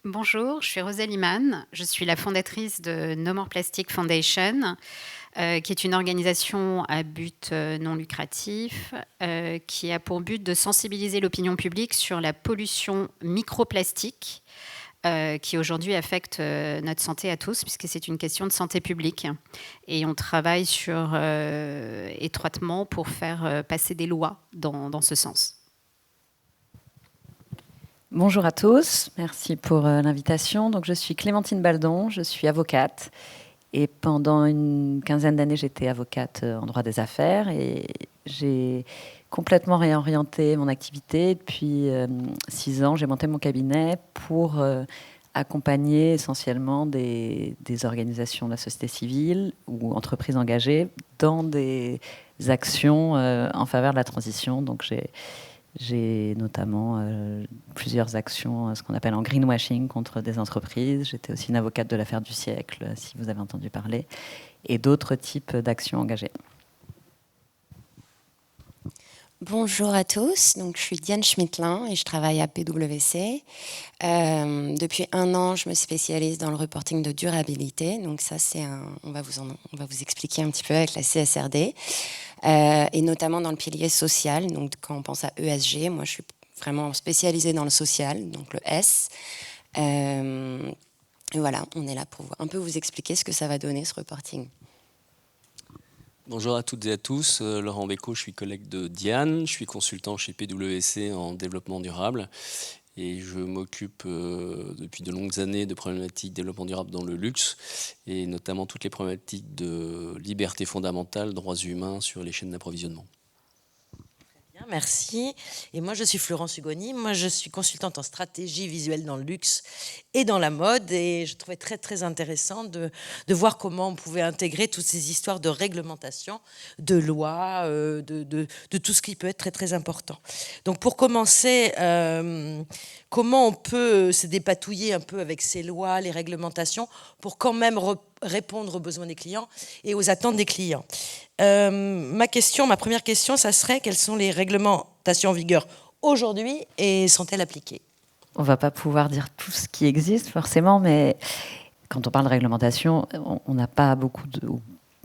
Bonjour, je suis Rosalie Mann. Je suis la fondatrice de No More Plastic Foundation, qui est une organisation à but non lucratif, qui a pour but de sensibiliser l'opinion publique sur la pollution microplastique, qui aujourd'hui affecte notre santé à tous, puisque c'est une question de santé publique. Et on travaille étroitement pour faire passer des lois dans ce sens. Bonjour à tous, merci pour l'invitation. Donc, je suis Clémentine Baldon, je suis avocate et pendant une quinzaine d'années, j'étais avocate en droit des affaires et j'ai complètement réorienté mon activité. Depuis 6 ans, j'ai monté mon cabinet pour accompagner essentiellement des organisations de la société civile ou entreprises engagées dans des actions en faveur de la transition. Donc, j'ai notamment plusieurs actions, ce qu'on appelle en greenwashing contre des entreprises. J'étais aussi une avocate de l'affaire du siècle, si vous avez entendu parler, et d'autres types d'actions engagées. Bonjour à tous, donc je suis Diane Schmittlin et je travaille à PwC. Depuis 1 an, je me spécialise dans le reporting de durabilité. Donc ça, on va vous expliquer un petit peu avec la CSRD. Et notamment dans le pilier social. Donc quand on pense à ESG, moi je suis vraiment spécialisée dans le social, donc le S. Et voilà, on est là pour un peu vous expliquer ce que ça va donner ce reporting. Bonjour à toutes et à tous, Laurent Bécaud, je suis collègue de Diane, je suis consultant chez PwC en développement durable et je m'occupe depuis de longues années de problématiques de développement durable dans le luxe et notamment toutes les problématiques de liberté fondamentale, droits humains sur les chaînes d'approvisionnement. Merci. Et moi, je suis Florence Hugoni. Moi, je suis consultante en stratégie visuelle dans le luxe et dans la mode. Et je trouvais très, très intéressant de voir comment on pouvait intégrer toutes ces histoires de réglementation, de lois, de tout ce qui peut être très, très important. Donc, pour commencer, comment on peut se dépatouiller un peu avec ces lois, les réglementations, pour quand même répondre aux besoins des clients et aux attentes des clients. Ma première question, ça serait quelles sont les réglementations en vigueur aujourd'hui et sont-elles appliquées? On ne va pas pouvoir dire tout ce qui existe forcément, mais quand on parle de réglementation, on n'a pas beaucoup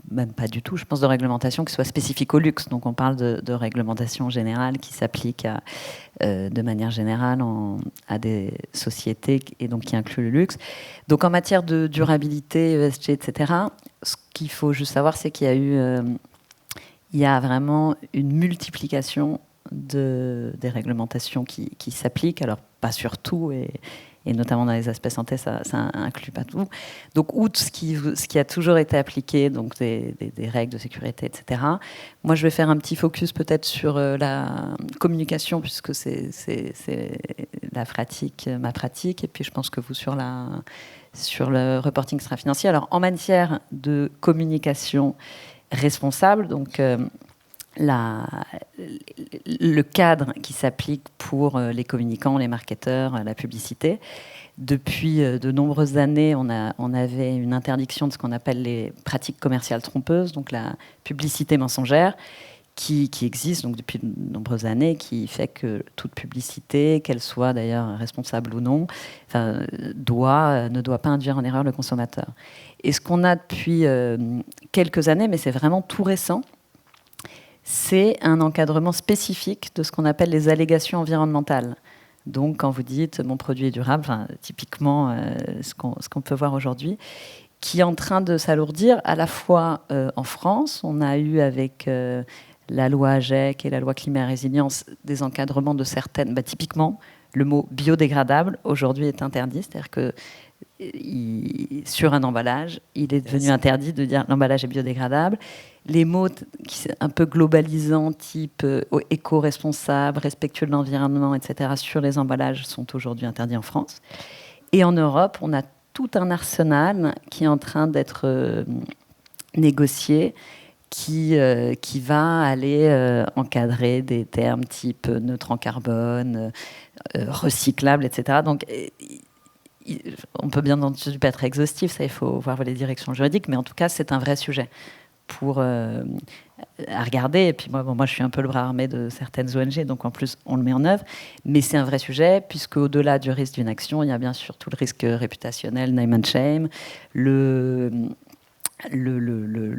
même pas du tout, je pense, de réglementation qui soit spécifique au luxe. Donc on parle de réglementation générale qui s'applique de manière générale à des sociétés et donc qui inclut le luxe. Donc en matière de durabilité, ESG, etc., ce qu'il faut juste savoir, c'est qu'il y a vraiment une multiplication des réglementations qui s'appliquent. Alors pas sur tout et notamment dans les aspects santé, ça inclut pas tout. Donc, outre ce qui a toujours été appliqué, donc des règles de sécurité, etc., moi, je vais faire un petit focus peut-être sur la communication, puisque c'est ma pratique, et puis je pense que vous sur le reporting extra-financier. Alors, en matière de communication responsable, donc le cadre qui s'applique pour les communicants, les marketeurs, la publicité. Depuis de nombreuses années, on avait une interdiction de ce qu'on appelle les pratiques commerciales trompeuses, donc la publicité mensongère, qui existe donc depuis de nombreuses années, qui fait que toute publicité, qu'elle soit d'ailleurs responsable ou non, ne doit pas induire en erreur le consommateur. Et ce qu'on a depuis quelques années, mais c'est vraiment tout récent, c'est un encadrement spécifique de ce qu'on appelle les allégations environnementales. Donc, quand vous dites « mon produit est durable », typiquement ce qu'on peut voir aujourd'hui, qui est en train de s'alourdir à la fois en France. On a eu avec la loi AGEC et la loi Climat et Résilience des encadrements de certaines... typiquement, le mot « biodégradable » aujourd'hui est interdit, c'est-à-dire que sur un emballage, il est devenu interdit de dire l'emballage est biodégradable. Les mots qui sont un peu globalisants, type éco-responsable, respectueux de l'environnement, etc., sur les emballages sont aujourd'hui interdits en France. Et en Europe, on a tout un arsenal qui est en train d'être négocié, qui va aller encadrer des termes type neutre en carbone, recyclable, etc. Donc, on peut bien entendu pas être exhaustif, ça il faut voir les directions juridiques, mais en tout cas c'est un vrai sujet pour à regarder. Et puis moi, je suis un peu le bras armé de certaines ONG, donc en plus, on le met en œuvre. Mais c'est un vrai sujet, puisque au-delà du risque d'une action, il y a bien sûr tout le risque réputationnel, name and shame, le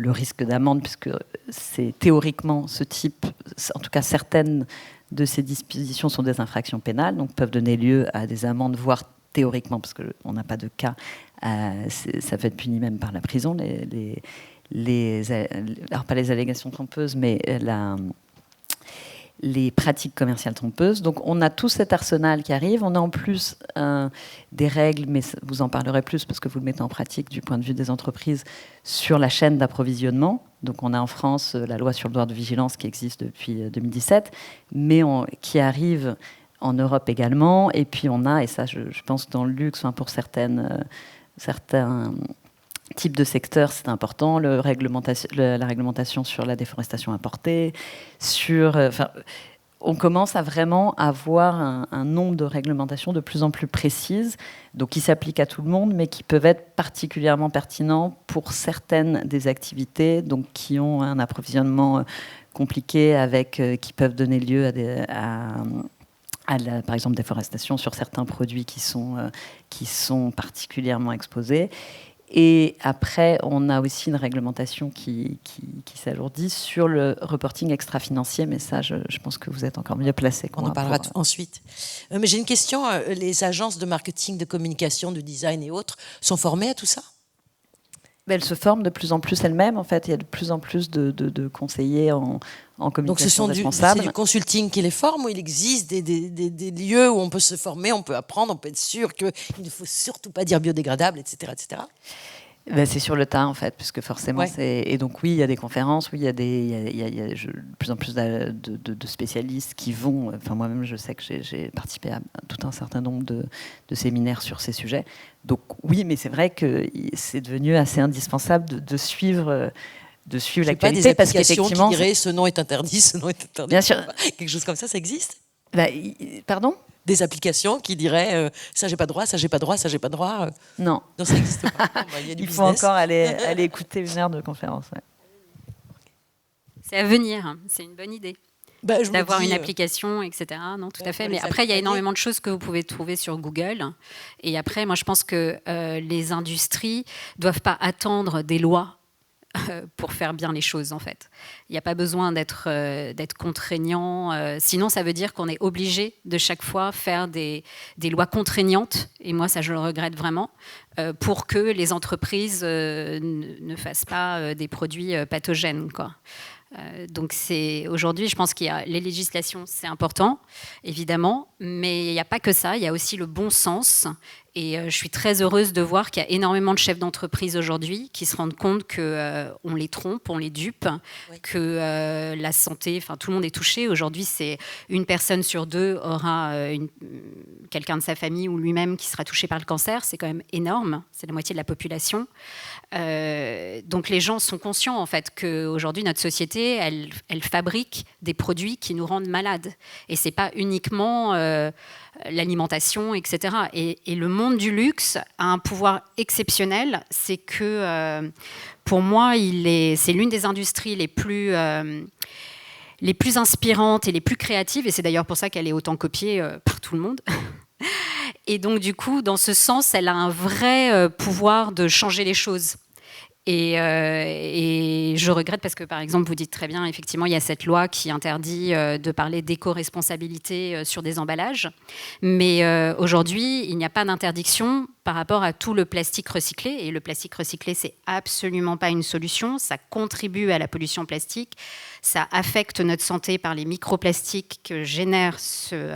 risque d'amende, puisque c'est théoriquement ce type, en tout cas certaines de ces dispositions sont des infractions pénales, donc peuvent donner lieu à des amendes, voire théoriquement, parce qu'on n'a pas de cas, ça peut être puni même par la prison, alors pas les allégations trompeuses, mais les pratiques commerciales trompeuses. Donc on a tout cet arsenal qui arrive. On a en plus des règles, mais vous en parlerez plus parce que vous le mettez en pratique du point de vue des entreprises, sur la chaîne d'approvisionnement. Donc on a en France la loi sur le devoir de vigilance qui existe depuis 2017, mais qui arrive en Europe également. Et puis on a, et ça je pense dans le luxe, pour certains types de secteurs, c'est important, la réglementation sur la déforestation importée, on commence à vraiment avoir un nombre de réglementations de plus en plus précises, donc qui s'appliquent à tout le monde, mais qui peuvent être particulièrement pertinents pour certaines des activités, donc qui ont un approvisionnement compliqué, qui peuvent donner lieu à par exemple, déforestation sur certains produits qui sont particulièrement exposés. Et après, on a aussi une réglementation qui s'alourdit sur le reporting extra-financier, mais ça, je pense que vous êtes encore mieux placé. On en parlera ensuite. Mais j'ai une question. Les agences de marketing, de communication, de design et autres sont formées à tout ça ? Elles se forment de plus en plus elles-mêmes. En fait, il y a de plus en plus de conseillers en communication responsable. Donc, c'est du consulting qui les forme, ou il existe des lieux où on peut se former, on peut apprendre, on peut être sûr qu'il ne faut surtout pas dire biodégradable, etc. etc. C'est sur le tas, en fait, puisque forcément, et donc oui, il y a des conférences, oui, il y a de plus en plus de spécialistes qui vont... Enfin, moi-même, je sais que j'ai participé à tout un certain nombre de séminaires sur ces sujets. Donc oui, mais c'est vrai que c'est devenu assez indispensable de suivre l'actualité, parce qu'effectivement... Qui dirait ce nom est interdit, ce nom est interdit. Bien sûr. Quelque chose comme ça existe ? Pardon ? Des applications qui diraient ça j'ai pas droit, ça j'ai pas droit, ça j'ai pas droit. Non, ça n'existe pas. Il faut encore aller écouter une heure de conférence. Ouais. C'est à venir, c'est une bonne idée. D'avoir une application, etc. Non, tout à fait. Mais après, il y a énormément de choses que vous pouvez trouver sur Google. Et après, moi, je pense que les industries ne doivent pas attendre des lois pour faire bien les choses, en fait. Il n'y a pas besoin d'être contraignant. Sinon, ça veut dire qu'on est obligé de chaque fois faire des lois contraignantes. Et moi, ça, je le regrette vraiment, pour que les entreprises ne fassent pas des produits pathogènes, quoi. Donc aujourd'hui, je pense qu'il y a les législations, c'est important, évidemment, mais il n'y a pas que ça, il y a aussi le bon sens. Et je suis très heureuse de voir qu'il y a énormément de chefs d'entreprise aujourd'hui qui se rendent compte qu'on les trompe, on les dupe, que la santé, tout le monde est touché. Aujourd'hui, c'est une personne sur deux aura quelqu'un de sa famille ou lui-même qui sera touché par le cancer. C'est quand même énorme, c'est la moitié de la population. Donc les gens sont conscients en fait qu'aujourd'hui notre société elle fabrique des produits qui nous rendent malades, et c'est pas uniquement l'alimentation, etc. Et le monde du luxe a un pouvoir exceptionnel, c'est que pour moi c'est l'une des industries les plus inspirantes et les plus créatives, et c'est d'ailleurs pour ça qu'elle est autant copiée par tout le monde. Et donc, du coup, dans ce sens, elle a un vrai pouvoir de changer les choses. Et je regrette parce que, par exemple, vous dites très bien, effectivement, il y a cette loi qui interdit de parler d'éco-responsabilité sur des emballages. Mais aujourd'hui, il n'y a pas d'interdiction par rapport à tout le plastique recyclé. Et le plastique recyclé, c'est absolument pas une solution. Ça contribue à la pollution plastique. Ça affecte notre santé par les microplastiques que génère ce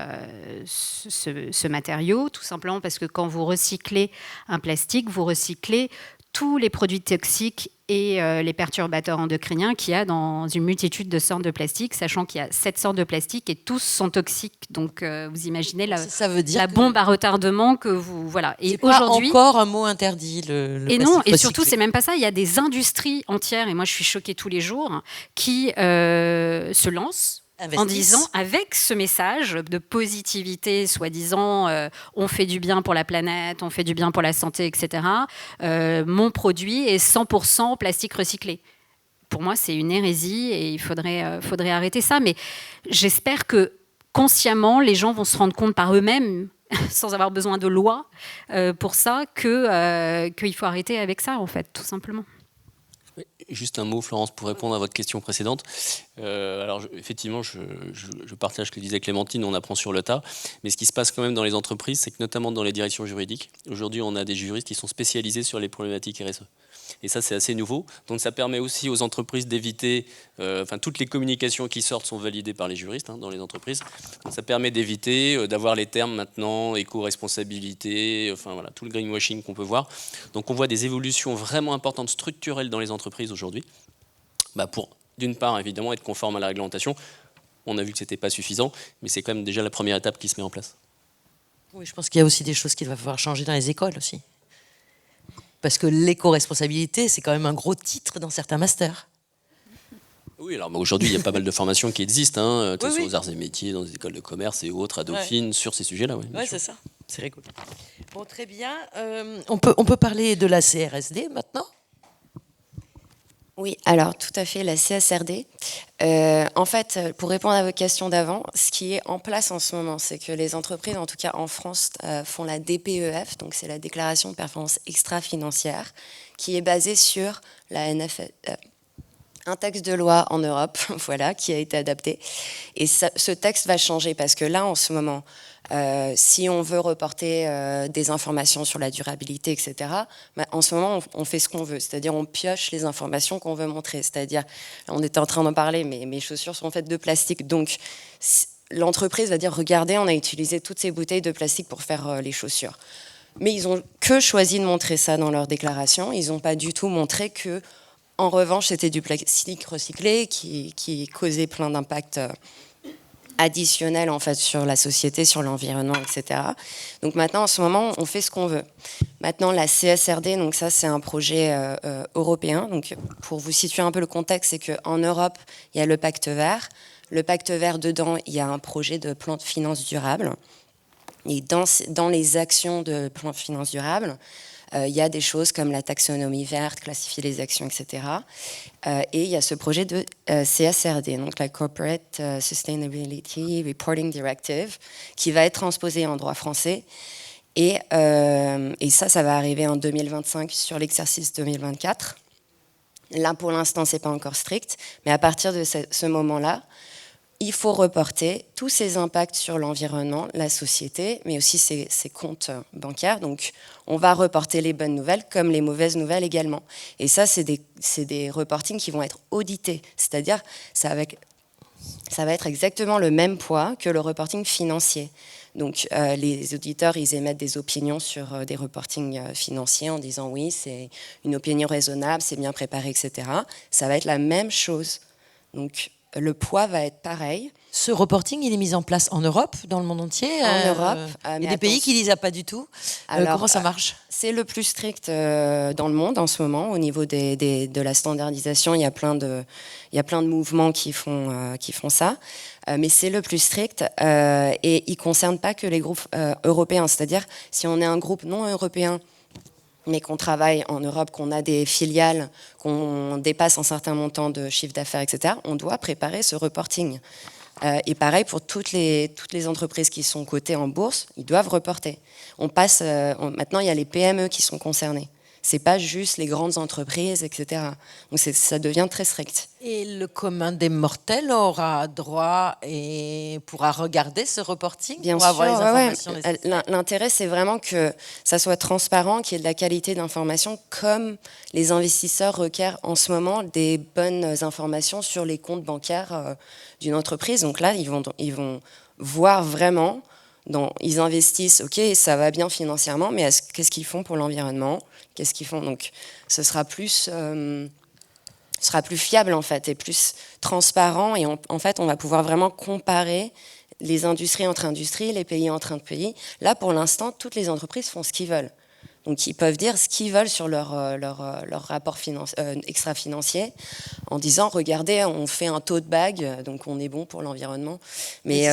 matériau, tout simplement parce que quand vous recyclez un plastique, vous recyclez tous les produits toxiques et les perturbateurs endocriniens qu'il y a dans une multitude de sortes de plastiques, sachant qu'il y a 7 sortes de plastiques et tous sont toxiques. Donc vous imaginez ça veut dire bombe à retardement que vous... Voilà. Et aujourd'hui, pas encore un mot interdit, le et plastique non, recyclé. Et surtout, c'est même pas ça. Il y a des industries entières, et moi je suis choquée tous les jours, qui se lancent en disant, avec ce message de positivité, soi-disant, on fait du bien pour la planète, on fait du bien pour la santé, etc. Mon produit est 100% plastique recyclé. pour moi, c'est une hérésie et il faudrait arrêter ça. Mais j'espère que consciemment, les gens vont se rendre compte par eux-mêmes, sans avoir besoin de loi pour ça, qu'il faut arrêter avec ça, en fait, tout simplement. Juste un mot, Florence, pour répondre à votre question précédente. Alors, effectivement, je partage ce que disait Clémentine, on apprend sur le tas. Mais ce qui se passe quand même dans les entreprises, c'est que notamment dans les directions juridiques, aujourd'hui, on a des juristes qui sont spécialisés sur les problématiques RSE. Et ça, c'est assez nouveau. Donc, ça permet aussi aux entreprises d'éviter... toutes les communications qui sortent sont validées par les juristes dans les entreprises. Donc, ça permet d'éviter d'avoir les termes maintenant, éco-responsabilité, tout le greenwashing qu'on peut voir. Donc, on voit des évolutions vraiment importantes, structurelles dans les entreprises aujourd'hui. Pour, d'une part, évidemment, être conforme à la réglementation. On a vu que ce n'était pas suffisant, mais c'est quand même déjà la première étape qui se met en place. Oui, je pense qu'il y a aussi des choses qu'il va falloir changer dans les écoles aussi. Parce que l'éco-responsabilité, c'est quand même un gros titre dans certains masters. Oui, alors aujourd'hui, il y a pas mal de formations qui existent, aux arts et métiers, dans les écoles de commerce et autres, à Dauphine, sur ces sujets-là. Oui, c'est ça. C'est rigolo. Bon, très bien. On peut parler de la CRSD maintenant ? Oui, alors tout à fait, la CSRD. En fait, pour répondre à votre question d'avant, ce qui est en place en ce moment, c'est que les entreprises, en tout cas en France, font la DPEF, donc c'est la déclaration de performance extra-financière, qui est basée sur la un texte de loi en Europe, voilà, qui a été adapté. Et ce texte va changer parce que là, en ce moment, si on veut reporter des informations sur la durabilité, etc., en ce moment, on fait ce qu'on veut. C'est-à-dire, on pioche les informations qu'on veut montrer. C'est-à-dire, on était en train d'en parler, mais mes chaussures sont faites de plastique. Donc, l'entreprise va dire, regardez, on a utilisé toutes ces bouteilles de plastique pour faire les chaussures. Mais ils n'ont que choisi de montrer ça dans leur déclaration. Ils n'ont pas du tout montré que, en revanche, c'était du plastique recyclé qui causait plein d'impacts additionnels en fait, sur la société, sur l'environnement, etc. Donc maintenant, en ce moment, on fait ce qu'on veut. Maintenant, la CSRD, donc ça, c'est un projet européen. Donc, pour vous situer un peu le contexte, c'est qu'en Europe, il y a le Pacte vert. Le Pacte vert, dedans, il y a un projet de plan de finances durable. Et dans les actions de plan de finances durable, il y a des choses comme la taxonomie verte, classifier les actions, etc. Et il y a ce projet de CSRD, donc la Corporate Sustainability Reporting Directive, qui va être transposé en droit français. Et ça va arriver en 2025 sur l'exercice 2024. Là, pour l'instant, ce n'est pas encore strict, mais à partir de ce moment-là, il faut reporter tous ces impacts sur l'environnement, la société, mais aussi ses comptes bancaires. Donc, on va reporter les bonnes nouvelles comme les mauvaises nouvelles également. Et ça, c'est des reportings qui vont être audités. C'est-à-dire, ça va être exactement le même poids que le reporting financier. Donc, les auditeurs, ils émettent des opinions sur des reportings financiers en disant oui, c'est une opinion raisonnable, c'est bien préparé, etc. Ça va être la même chose. Donc, le poids va être pareil. Ce reporting, il est mis en place en Europe, dans le monde entier. En Europe. Il y a des pays qui ne disent pas du tout. Alors, comment ça marche ? C'est le plus strict dans le monde en ce moment. Au niveau de la standardisation, il y a plein de mouvements qui font ça. Mais c'est le plus strict et il ne concerne pas que les groupes européens. C'est-à-dire, si on est un groupe non européen, mais qu'on travaille en Europe, qu'on a des filiales, qu'on dépasse un certain montant de chiffre d'affaires, etc., on doit préparer ce reporting. Et pareil pour toutes les entreprises qui sont cotées en bourse, ils doivent reporter. Maintenant, il y a les PME qui sont concernées. C'est pas juste les grandes entreprises, etc. Donc ça devient très strict. Et le commun des mortels aura droit et pourra regarder ce reporting Bien pour sûr, avoir les informations nécessaires. L'intérêt, c'est vraiment que ça soit transparent, qu'il y ait de la qualité d'information, comme les investisseurs requièrent en ce moment des bonnes informations sur les comptes bancaires d'une entreprise. Donc là, ils vont voir vraiment. Ils investissent, ok, ça va bien financièrement, mais qu'est-ce qu'ils font pour l'environnement ? Qu'est-ce qu'ils font ? Donc, ce sera plus fiable en fait et plus transparent. Et en fait, on va pouvoir vraiment comparer les industries entre industries, les pays entre pays. Là, pour l'instant, toutes les entreprises font ce qu'ils veulent. Donc, ils peuvent dire ce qu'ils veulent sur leur rapport extra-financier en disant, regardez, on fait un tote bag, donc on est bon pour l'environnement. Mais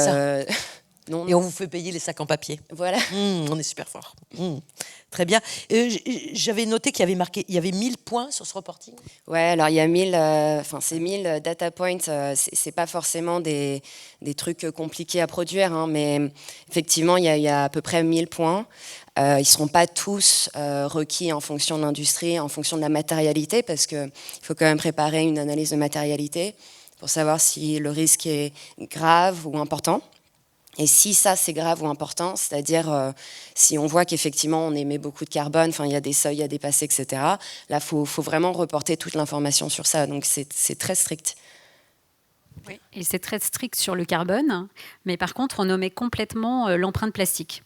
Non, Et on vous fait payer les sacs en papier. voilà. On est super fort. Très bien. J'avais noté qu'il y avait 1000 points sur ce reporting. Ouais, alors il y a 1000, ces 1000 data points, c'est pas forcément des trucs compliqués à produire, hein, mais effectivement, il y a à peu près 1000 points. Ils ne seront pas tous requis en fonction de l'industrie, en fonction de la matérialité, parce qu'il faut quand même préparer une analyse de matérialité pour savoir si le risque est grave ou important. Et si ça, c'est grave ou important, c'est-à-dire si on voit qu'effectivement on émet beaucoup de carbone, il y a des seuils à dépasser, etc., là, il faut vraiment reporter toute l'information sur ça. Donc, c'est très strict. Oui. Et c'est très strict sur le carbone, mais par contre, on omet complètement l'empreinte plastique.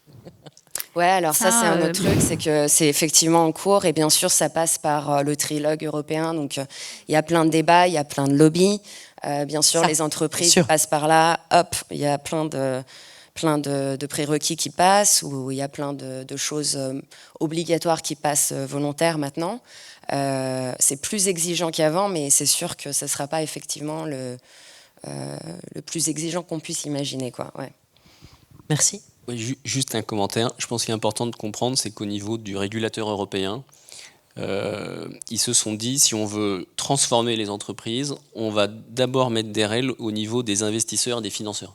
Ouais, alors ça c'est un autre truc, c'est que c'est effectivement en cours et bien sûr ça passe par le trilogue européen, donc il y a plein de débats, il y a plein de lobbies, bien sûr les entreprises passent par là, hop, il y a plein de prérequis qui passent, ou il y a plein de choses obligatoires qui passent volontaires maintenant. C'est plus exigeant qu'avant, mais c'est sûr que ce ne sera pas effectivement le plus exigeant qu'on puisse imaginer, quoi. Ouais. Merci. Oui, juste un commentaire. Je pense qu'il est important de comprendre, c'est qu'au niveau du régulateur européen, ils se sont dit, si on veut transformer les entreprises, on va d'abord mettre des règles au niveau des investisseurs et des financeurs.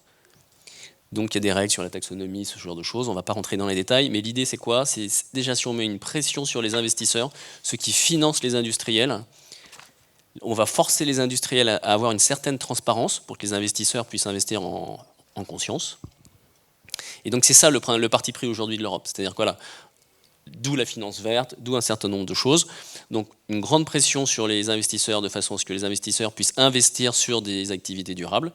Donc il y a des règles sur la taxonomie, ce genre de choses. On ne va pas rentrer dans les détails, mais l'idée c'est quoi? C'est déjà si on met une pression sur les investisseurs, ceux qui financent les industriels, on va forcer les industriels à avoir une certaine transparence pour que les investisseurs puissent investir en conscience. Et donc c'est ça le parti pris aujourd'hui de l'Europe. C'est-à-dire que voilà, d'où la finance verte, d'où un certain nombre de choses. Donc une grande pression sur les investisseurs de façon à ce que les investisseurs puissent investir sur des activités durables.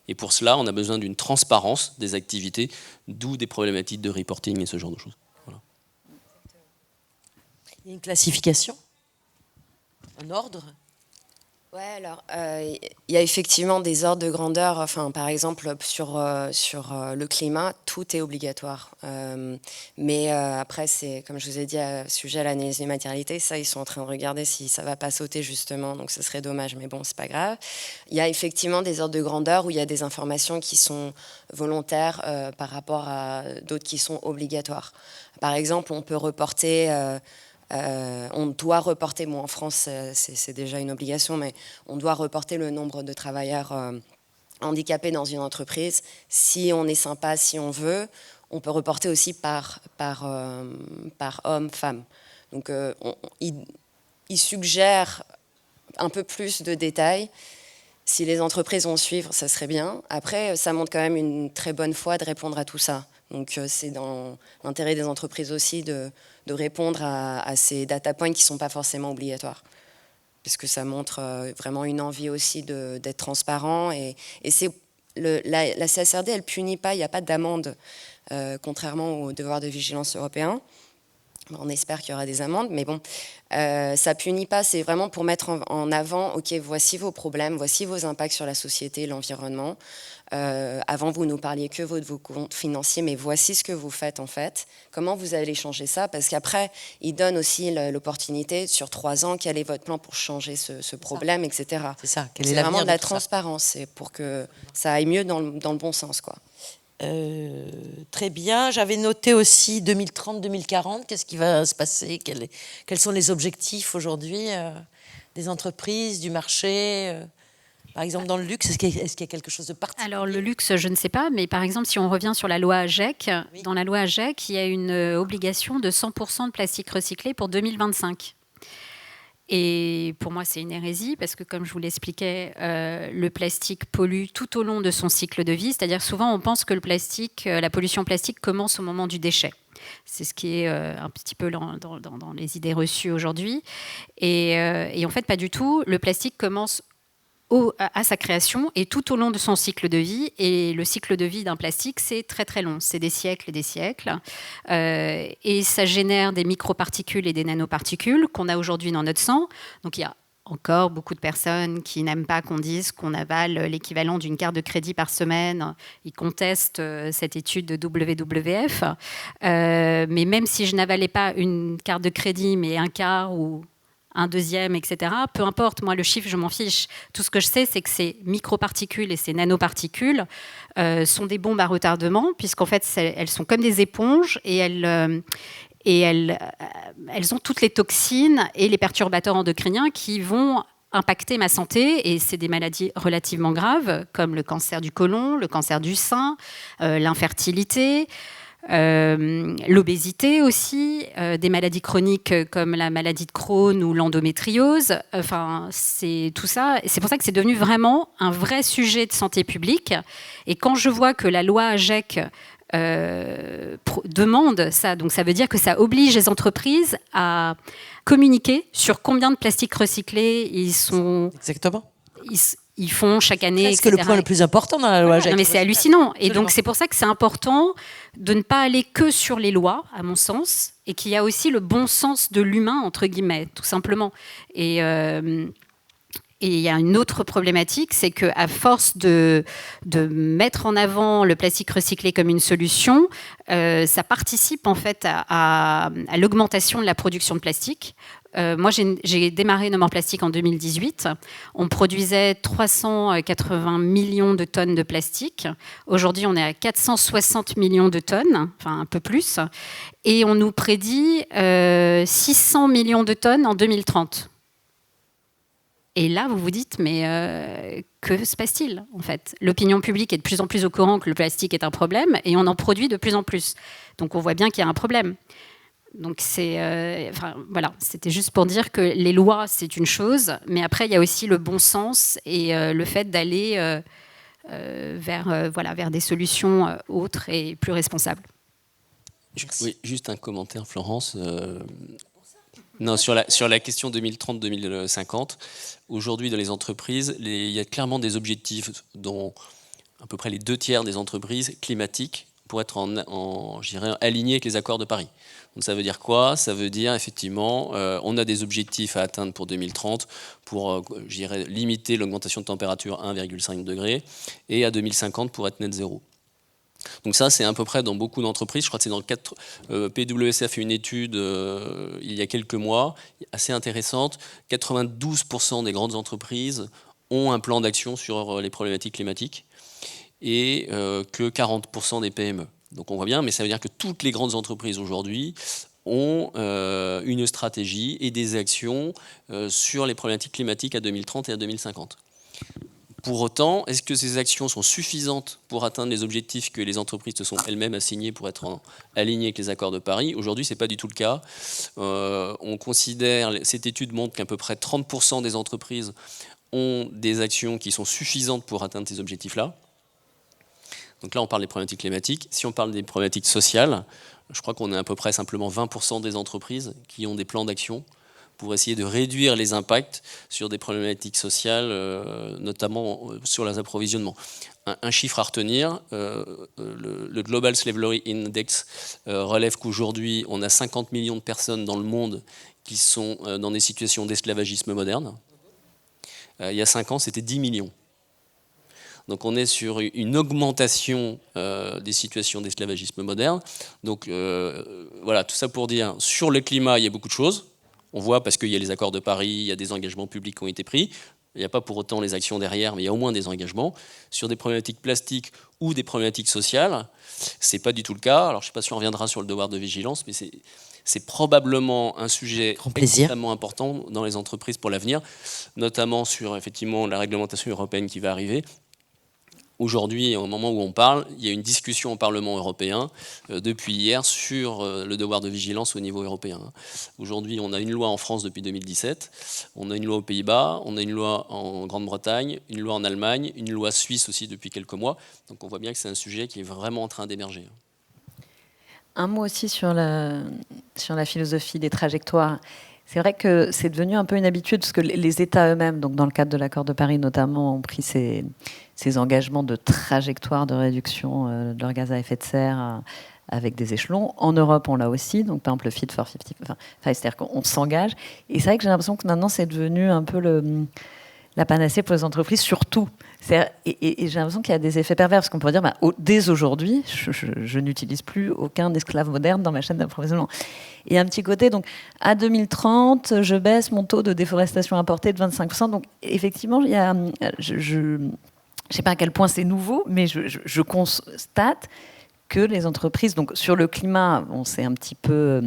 Et pour cela, on a besoin d'une transparence des activités, d'où des problématiques de reporting et ce genre de choses. Voilà. Il y a une classification, un ordre. Ouais, alors il y a effectivement des ordres de grandeur. Par exemple, sur le climat, tout est obligatoire. Mais après, c'est comme je vous ai dit, sujet à l'analyse des matérialités, ça, ils sont en train de regarder si ça va pas sauter justement. Donc, ce serait dommage, mais bon, c'est pas grave. Il y a effectivement des ordres de grandeur où il y a des informations qui sont volontaires par rapport à d'autres qui sont obligatoires. Par exemple, on peut reporter. On doit reporter, en France c'est déjà une obligation, mais on doit reporter le nombre de travailleurs handicapés dans une entreprise. Si on est sympa, si on veut, on peut reporter aussi par homme, femme. Donc il suggère un peu plus de détails. Si les entreprises vont suivre, ça serait bien. Après, ça montre quand même une très bonne foi de répondre à tout ça. Donc c'est dans l'intérêt des entreprises aussi de répondre à ces data points qui ne sont pas forcément obligatoires. Parce que ça montre vraiment une envie aussi d'être transparent. Et c'est la CSRD, elle ne punit pas, il n'y a pas d'amende, contrairement au devoir de vigilance européen. On espère qu'il y aura des amendes, mais bon, ça punit pas, c'est vraiment pour mettre en avant, ok, voici vos problèmes, voici vos impacts sur la société, l'environnement. Avant, vous nous parliez que de vos comptes financiers, mais voici ce que vous faites en fait. Comment vous allez changer ça? Parce qu'après, ils donnent aussi l'opportunité, sur 3 ans, quel est votre plan pour changer ce problème, etc. C'est ça. C'est vraiment de la transparence, c'est pour que ça aille mieux dans le bon sens, quoi. Très bien. J'avais noté aussi 2030-2040. Qu'est-ce qui va se passer? Quels sont les objectifs aujourd'hui des entreprises, du marché? Par exemple, dans le luxe, est-ce qu'il y a quelque chose de particulier? Alors, le luxe, je ne sais pas, mais par exemple, si on revient sur la loi AGEC, oui. Dans la loi AGEC, il y a une obligation de 100% de plastique recyclé pour 2025. Et pour moi, c'est une hérésie parce que, comme je vous l'expliquais, le plastique pollue tout au long de son cycle de vie. C'est-à-dire souvent, on pense que le plastique, la pollution plastique commence au moment du déchet. C'est ce qui est un petit peu dans les idées reçues aujourd'hui. Et en fait, pas du tout. Le plastique commence à sa création et tout au long de son cycle de vie. Et le cycle de vie d'un plastique, c'est très très long. C'est des siècles et des siècles. Et ça génère des microparticules et des nanoparticules qu'on a aujourd'hui dans notre sang. Donc il y a encore beaucoup de personnes qui n'aiment pas qu'on dise qu'on avale l'équivalent d'une carte de crédit par semaine. Ils contestent cette étude de WWF. Mais même si je n'avalais pas une carte de crédit, mais un quart ou un deuxième, etc. Peu importe, moi le chiffre, je m'en fiche. Tout ce que je sais, c'est que ces microparticules et ces nanoparticules sont des bombes à retardement, puisqu'en fait, elles sont comme des éponges et elles ont toutes les toxines et les perturbateurs endocriniens qui vont impacter ma santé, et c'est des maladies relativement graves comme le cancer du côlon, le cancer du sein, l'infertilité, l'obésité aussi, des maladies chroniques comme la maladie de Crohn ou l'endométriose. Enfin, c'est tout ça. C'est pour ça que c'est devenu vraiment un vrai sujet de santé publique. Et quand je vois que la loi AGEC demande ça, donc ça veut dire que ça oblige les entreprises à communiquer sur combien de plastique recyclé ils sont. Exactement. Ils font chaque année, C'est le point le plus important dans la loi AGEC. Non, mais c'est hallucinant. Et donc, c'est pour ça que c'est important de ne pas aller que sur les lois, à mon sens, et qu'il y a aussi le bon sens de l'humain, entre guillemets, tout simplement. Et il y a une autre problématique, c'est qu'à force de mettre en avant le plastique recyclé comme une solution, ça participe en fait à l'augmentation de la production de plastique. Moi, j'ai démarré Nomor Plastique en 2018. On produisait 380 millions de tonnes de plastique. Aujourd'hui, on est à 460 millions de tonnes, enfin un peu plus. Et on nous prédit 600 millions de tonnes en 2030. Et là, vous vous dites, mais que se passe-t-il en fait ? L'opinion publique est de plus en plus au courant que le plastique est un problème et on en produit de plus en plus. Donc on voit bien qu'il y a un problème. Donc voilà, c'était juste pour dire que les lois, c'est une chose, mais après, il y a aussi le bon sens et le fait d'aller vers des solutions autres et plus responsables. Oui, juste un commentaire, Florence. Non, sur la question 2030-2050, aujourd'hui dans les entreprises, il y a clairement des objectifs dont à peu près les 2/3 des entreprises climatiques pour être alignés avec les accords de Paris. Donc ça veut dire quoi ? Ça veut dire effectivement, on a des objectifs à atteindre pour 2030 pour limiter l'augmentation de température à 1,5 degré et à 2050 pour être net zéro. Donc ça, c'est à peu près dans beaucoup d'entreprises. Je crois que c'est dans le cadre... PwC a fait une étude il y a quelques mois, assez intéressante. 92% des grandes entreprises ont un plan d'action sur les problématiques climatiques et que 40% des PME. Donc on voit bien, mais ça veut dire que toutes les grandes entreprises aujourd'hui ont une stratégie et des actions sur les problématiques climatiques à 2030 et à 2050. Pour autant, est-ce que ces actions sont suffisantes pour atteindre les objectifs que les entreprises se sont elles-mêmes assignés pour être alignées avec les accords de Paris ? Aujourd'hui, ce n'est pas du tout le cas. On considère, cette étude montre qu'à peu près 30% des entreprises ont des actions qui sont suffisantes pour atteindre ces objectifs-là. Donc là, on parle des problématiques climatiques. Si on parle des problématiques sociales, je crois qu'on est à peu près simplement 20% des entreprises qui ont des plans d'action pour essayer de réduire les impacts sur des problématiques sociales, notamment sur les approvisionnements. Un chiffre à retenir, le Global Slavery Index relève qu'aujourd'hui, on a 50 millions de personnes dans le monde qui sont dans des situations d'esclavagisme moderne. Il y a 5 ans, c'était 10 millions. Donc on est sur une augmentation des situations d'esclavagisme moderne. Donc voilà, tout ça pour dire, sur le climat, il y a beaucoup de choses. On voit parce qu'il y a les accords de Paris, il y a des engagements publics qui ont été pris. Il n'y a pas pour autant les actions derrière, mais il y a au moins des engagements. Sur des problématiques plastiques ou des problématiques sociales, ce n'est pas du tout le cas. Alors je ne sais pas si on reviendra sur le devoir de vigilance, mais c'est probablement un sujet extrêmement important dans les entreprises pour l'avenir, notamment sur effectivement la réglementation européenne qui va arriver. Aujourd'hui, au moment où on parle, il y a une discussion au Parlement européen depuis hier sur le devoir de vigilance au niveau européen. Aujourd'hui, on a une loi en France depuis 2017, on a une loi aux Pays-Bas, on a une loi en Grande-Bretagne, une loi en Allemagne, une loi suisse aussi depuis quelques mois. Donc on voit bien que c'est un sujet qui est vraiment en train d'émerger. Un mot aussi sur la philosophie des trajectoires. C'est vrai que c'est devenu un peu une habitude parce que les États eux-mêmes, donc dans le cadre de l'accord de Paris notamment, ont pris ces engagements de trajectoire de réduction de leurs gaz à effet de serre avec des échelons. En Europe, on l'a aussi, donc par exemple le Fit for 50, c'est-à-dire qu'on s'engage. Et c'est vrai que j'ai l'impression que maintenant c'est devenu un peu la panacée pour les entreprises, surtout. Et j'ai l'impression qu'il y a des effets pervers, parce qu'on pourrait dire, dès aujourd'hui, je n'utilise plus aucun esclave moderne dans ma chaîne d'approvisionnement. Il y a un petit côté, donc, à 2030, je baisse mon taux de déforestation importée de 25%. Donc, effectivement, il y a, je ne sais pas à quel point c'est nouveau, mais je constate que les entreprises, donc sur le climat, c'est un petit peu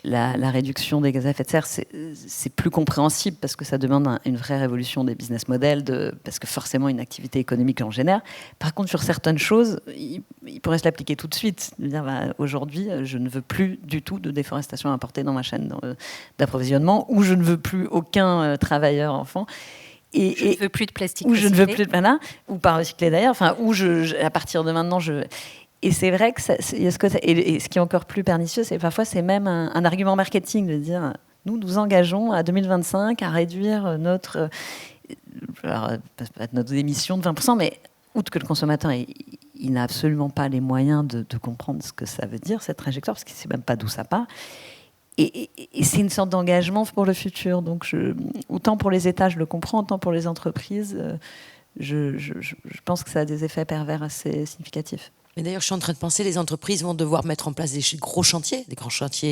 la réduction des gaz à effet de serre, c'est plus compréhensible parce que ça demande une vraie révolution des business models, parce que forcément une activité économique en génère. Par contre, sur certaines choses, il pourrait se l'appliquer tout de suite. Dire, aujourd'hui, je ne veux plus du tout de déforestation importée dans ma chaîne d'approvisionnement, ou je ne veux plus aucun travailleur enfant. Je ne veux plus de plastique ou recyclé. Je ne veux plus de ou pas recyclé d'ailleurs. Enfin, à partir de maintenant, Et c'est vrai que y a ce côté, et ce qui est encore plus pernicieux, c'est parfois c'est même un argument marketing de dire nous engageons à 2025 à réduire notre émission de 20%, mais outre que le consommateur il n'a absolument pas les moyens de comprendre ce que ça veut dire cette trajectoire, parce qu'il ne sait même pas d'où ça part. Et c'est une sorte d'engagement pour le futur. Donc autant pour les États, je le comprends, autant pour les entreprises, je pense que ça a des effets pervers assez significatifs. Mais d'ailleurs, je suis en train de penser, les entreprises vont devoir mettre en place des grands chantiers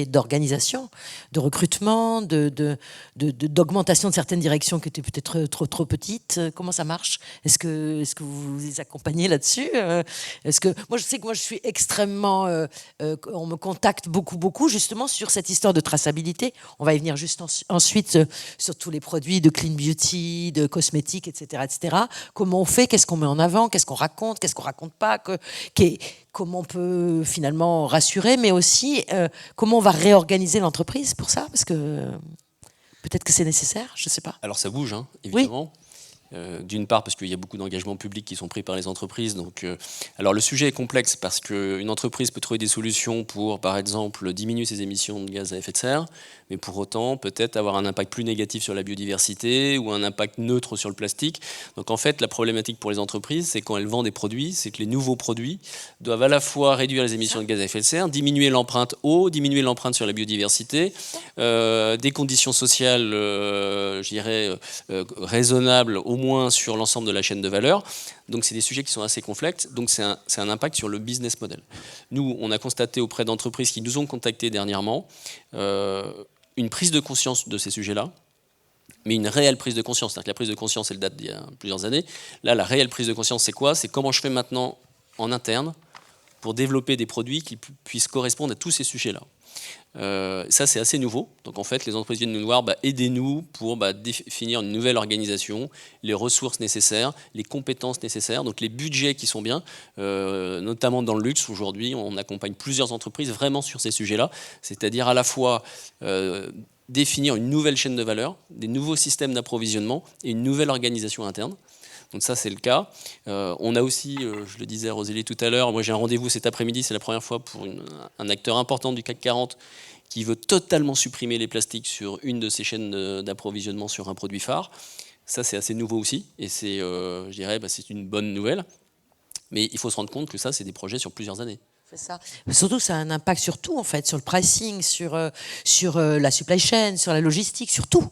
d'organisation, de recrutement, d'augmentation de certaines directions qui étaient peut-être trop petites. Comment ça marche ? Est-ce que vous les accompagnez là-dessus ? Moi, je sais que moi, je suis extrêmement... on me contacte beaucoup, justement, sur cette histoire de traçabilité. On va y venir juste ensuite sur tous les produits de clean beauty, de cosmétiques, etc., etc. Comment on fait ? Qu'est-ce qu'on met en avant ? Qu'est-ce qu'on raconte pas ? Comment on peut finalement rassurer, mais aussi comment on va réorganiser l'entreprise pour ça, parce que peut-être que c'est nécessaire, je ne sais pas. Alors ça bouge, évidemment. Oui. D'une part parce qu'il y a beaucoup d'engagements publics qui sont pris par les entreprises. Donc, alors le sujet est complexe parce qu'une entreprise peut trouver des solutions pour, par exemple, diminuer ses émissions de gaz à effet de serre, mais pour autant peut-être avoir un impact plus négatif sur la biodiversité ou un impact neutre sur le plastique. Donc en fait, la problématique pour les entreprises, c'est quand elles vendent des produits, c'est que les nouveaux produits doivent à la fois réduire les émissions de gaz à effet de serre, diminuer l'empreinte eau, diminuer l'empreinte sur la biodiversité, des conditions sociales, je dirais, raisonnables, au moins sur l'ensemble de la chaîne de valeur. Donc c'est des sujets qui sont assez complexes, donc c'est un impact sur le business model. Nous, on a constaté auprès d'entreprises qui nous ont contactés dernièrement une prise de conscience de ces sujets-là, mais une réelle prise de conscience. C'est-à-dire que la prise de conscience, elle date d'il y a plusieurs années. Là, la réelle prise de conscience, c'est quoi ? C'est comment je fais maintenant en interne pour développer des produits qui puissent correspondre à tous ces sujets-là. Ça, c'est assez nouveau. Donc, en fait, les entreprises viennent nous voir, aidez-nous pour définir une nouvelle organisation, les ressources nécessaires, les compétences nécessaires, donc les budgets qui sont bien, notamment dans le luxe. Aujourd'hui, on accompagne plusieurs entreprises vraiment sur ces sujets-là, c'est-à-dire à la fois définir une nouvelle chaîne de valeur, des nouveaux systèmes d'approvisionnement et une nouvelle organisation interne. Donc ça, c'est le cas. On a aussi, je le disais à Rosélie tout à l'heure, moi j'ai un rendez-vous cet après-midi, c'est la première fois pour un acteur important du CAC 40 qui veut totalement supprimer les plastiques sur une de ses chaînes d'approvisionnement sur un produit phare. Ça, c'est assez nouveau aussi, et c'est, je dirais, c'est une bonne nouvelle. Mais il faut se rendre compte que ça, c'est des projets sur plusieurs années. C'est ça. Surtout, ça a un impact sur tout, en fait, sur le pricing, sur la supply chain, sur la logistique, sur tout.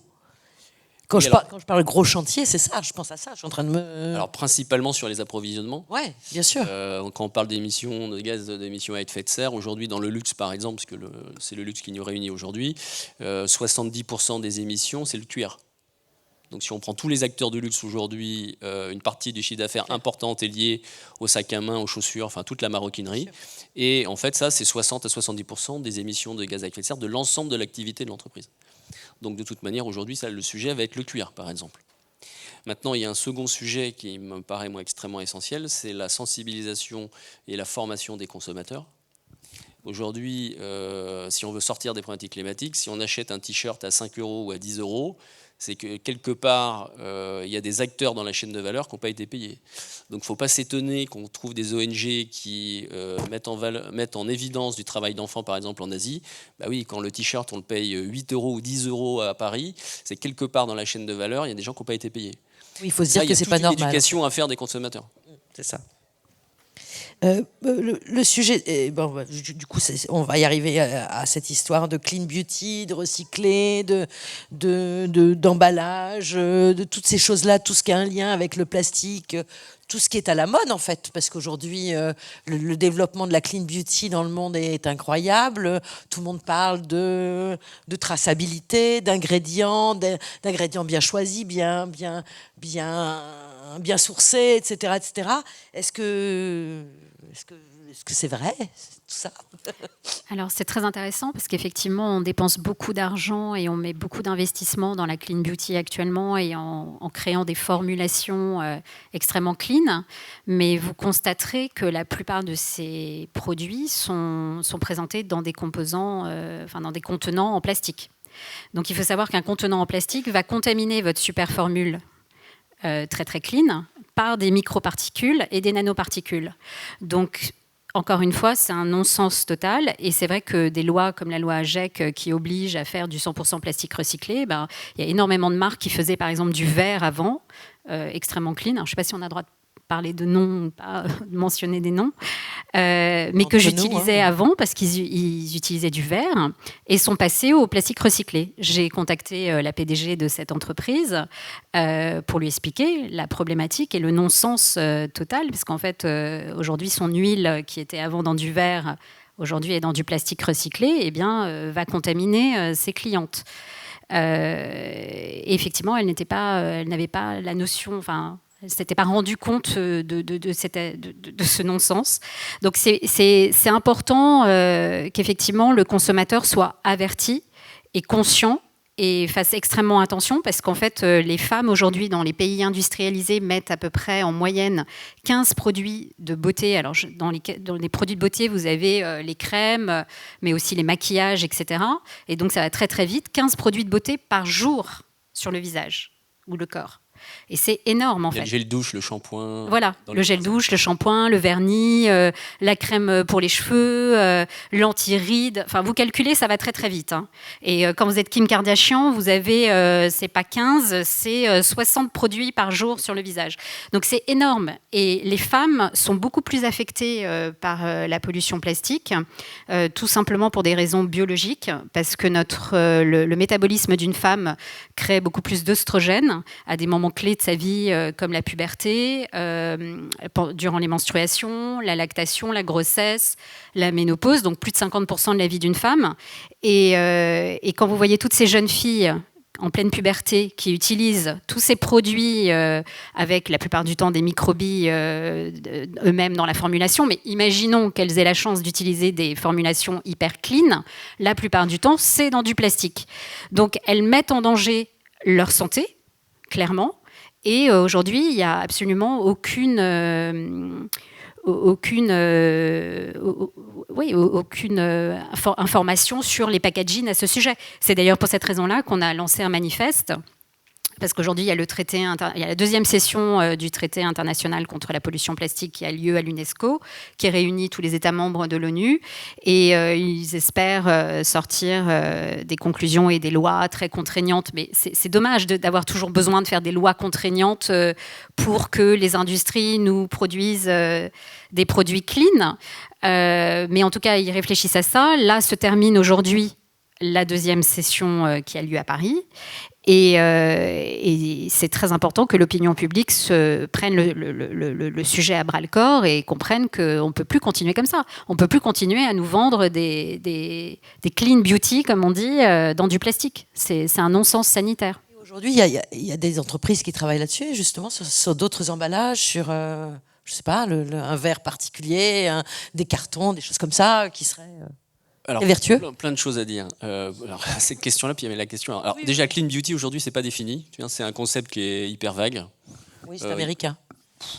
Quand je parle de gros chantier, c'est ça, je pense à ça, je suis en train de me... Alors, principalement sur les approvisionnements. Oui, bien sûr. Quand on parle d'émissions de gaz d'émissions à effet de serre, aujourd'hui, dans le luxe, par exemple, parce que c'est le luxe qui nous réunit aujourd'hui, 70% des émissions, c'est le cuir. Donc, si on prend tous les acteurs du luxe aujourd'hui, une partie du chiffre d'affaires importante est liée aux sacs à main, aux chaussures, enfin, toute la maroquinerie. Et en fait, ça, c'est 60 à 70% des émissions de gaz à effet de serre de l'ensemble de l'activité de l'entreprise. Donc de toute manière, aujourd'hui, le sujet va être le cuir, par exemple. Maintenant, il y a un second sujet qui me paraît moi extrêmement essentiel, c'est la sensibilisation et la formation des consommateurs. Aujourd'hui, si on veut sortir des problématiques climatiques, si on achète un t-shirt à 5 € ou à 10 €, c'est que quelque part, il y a des acteurs dans la chaîne de valeur qui n'ont pas été payés. Donc il ne faut pas s'étonner qu'on trouve des ONG qui mettent en évidence du travail d'enfants, par exemple en Asie. Oui, quand le t-shirt, on le paye 8 € ou 10 € à Paris, c'est quelque part dans la chaîne de valeur, il y a des gens qui n'ont pas été payés. Oui, il faut se dire que c'est pas normal. Il y a toute une éducation à faire des consommateurs. C'est ça. Le sujet, du coup, on va y arriver à cette histoire de clean beauty, de recycler, d'emballage, de toutes ces choses-là, tout ce qui a un lien avec le plastique, tout ce qui est à la mode en fait, parce qu'aujourd'hui, le développement de la clean beauty dans le monde est incroyable. Tout le monde parle de traçabilité, d'ingrédients bien choisis, bien sourcés, etc., etc. Est-ce que c'est vrai, tout ça? Alors c'est très intéressant parce qu'effectivement on dépense beaucoup d'argent et on met beaucoup d'investissements dans la clean beauty actuellement et en créant des formulations extrêmement clean, mais vous constaterez que la plupart de ces produits sont présentés dans des composants, dans des contenants en plastique. Donc il faut savoir qu'un contenant en plastique va contaminer votre super formule très très clean par des microparticules et des nanoparticules. Donc encore une fois, c'est un non-sens total. Et c'est vrai que des lois comme la loi AGEC qui oblige à faire du 100% plastique recyclé, il y a énormément de marques qui faisaient par exemple du verre avant, extrêmement clean. Alors, je ne sais pas si on a le droit de parler de noms ou pas, de mentionner des noms, mais que j'utilisais avant parce qu'ils utilisaient du verre et sont passés au plastique recyclé. J'ai contacté la PDG de cette entreprise pour lui expliquer la problématique et le non-sens total, parce qu'en fait, aujourd'hui, son huile qui était avant dans du verre, aujourd'hui est dans du plastique recyclé, va contaminer ses clientes. Et effectivement, elle n'avait pas la notion... Elle ne s'était pas rendu compte de ce non-sens. Donc c'est important qu'effectivement le consommateur soit averti et conscient et fasse extrêmement attention parce qu'en fait, les femmes aujourd'hui dans les pays industrialisés mettent à peu près en moyenne 15 produits de beauté. Alors dans les produits de beauté, vous avez les crèmes, mais aussi les maquillages, etc. Et donc ça va très très vite. 15 produits de beauté par jour sur le visage ou le corps. Et c'est énorme en fait. Le gel douche, le shampoing. Voilà, le gel douche, le shampoing, le vernis, la crème pour les cheveux, l'anti-rides. Enfin, vous calculez, ça va très très vite. Hein. Et quand vous êtes Kim Kardashian, vous avez, c'est pas 15, c'est 60 produits par jour sur le visage. Donc c'est énorme. Et les femmes sont beaucoup plus affectées par la pollution plastique, tout simplement pour des raisons biologiques, parce que le métabolisme d'une femme crée beaucoup plus d'œstrogènes à des moments clés de sa vie comme la puberté, durant les menstruations, la lactation, la grossesse, la ménopause, donc plus de 50% de la vie d'une femme. Et quand vous voyez toutes ces jeunes filles en pleine puberté qui utilisent tous ces produits avec la plupart du temps des microbilles eux-mêmes dans la formulation, mais imaginons qu'elles aient la chance d'utiliser des formulations hyper clean, la plupart du temps c'est dans du plastique. Donc elles mettent en danger leur santé, clairement. Et aujourd'hui, il n'y a absolument aucune information sur les packaging à ce sujet. C'est d'ailleurs pour cette raison-là qu'on a lancé un manifeste. Parce qu'aujourd'hui, il y a la deuxième session du traité international contre la pollution plastique qui a lieu à l'UNESCO, qui réunit tous les États membres de l'ONU. Et ils espèrent sortir des conclusions et des lois très contraignantes. Mais c'est dommage d'avoir toujours besoin de faire des lois contraignantes pour que les industries nous produisent des produits clean. Mais en tout cas, ils réfléchissent à ça. Là se termine aujourd'hui la deuxième session qui a lieu à Paris. Et c'est très important que l'opinion publique prenne le sujet à bras-le-corps et comprenne qu'on ne peut plus continuer comme ça. On ne peut plus continuer à nous vendre des clean beauty, comme on dit, dans du plastique. C'est un non-sens sanitaire. Aujourd'hui, il y a des entreprises qui travaillent là-dessus, justement, sur d'autres emballages, sur, je ne sais pas, un verre particulier, des cartons, des choses comme ça, qui seraient... Alors, vertueux. Plein de choses à dire. Alors, cette question-là, puis il y avait la question. Alors, oui, déjà, clean beauty, aujourd'hui, c'est pas défini. C'est un concept qui est hyper vague. Oui, c'est américain.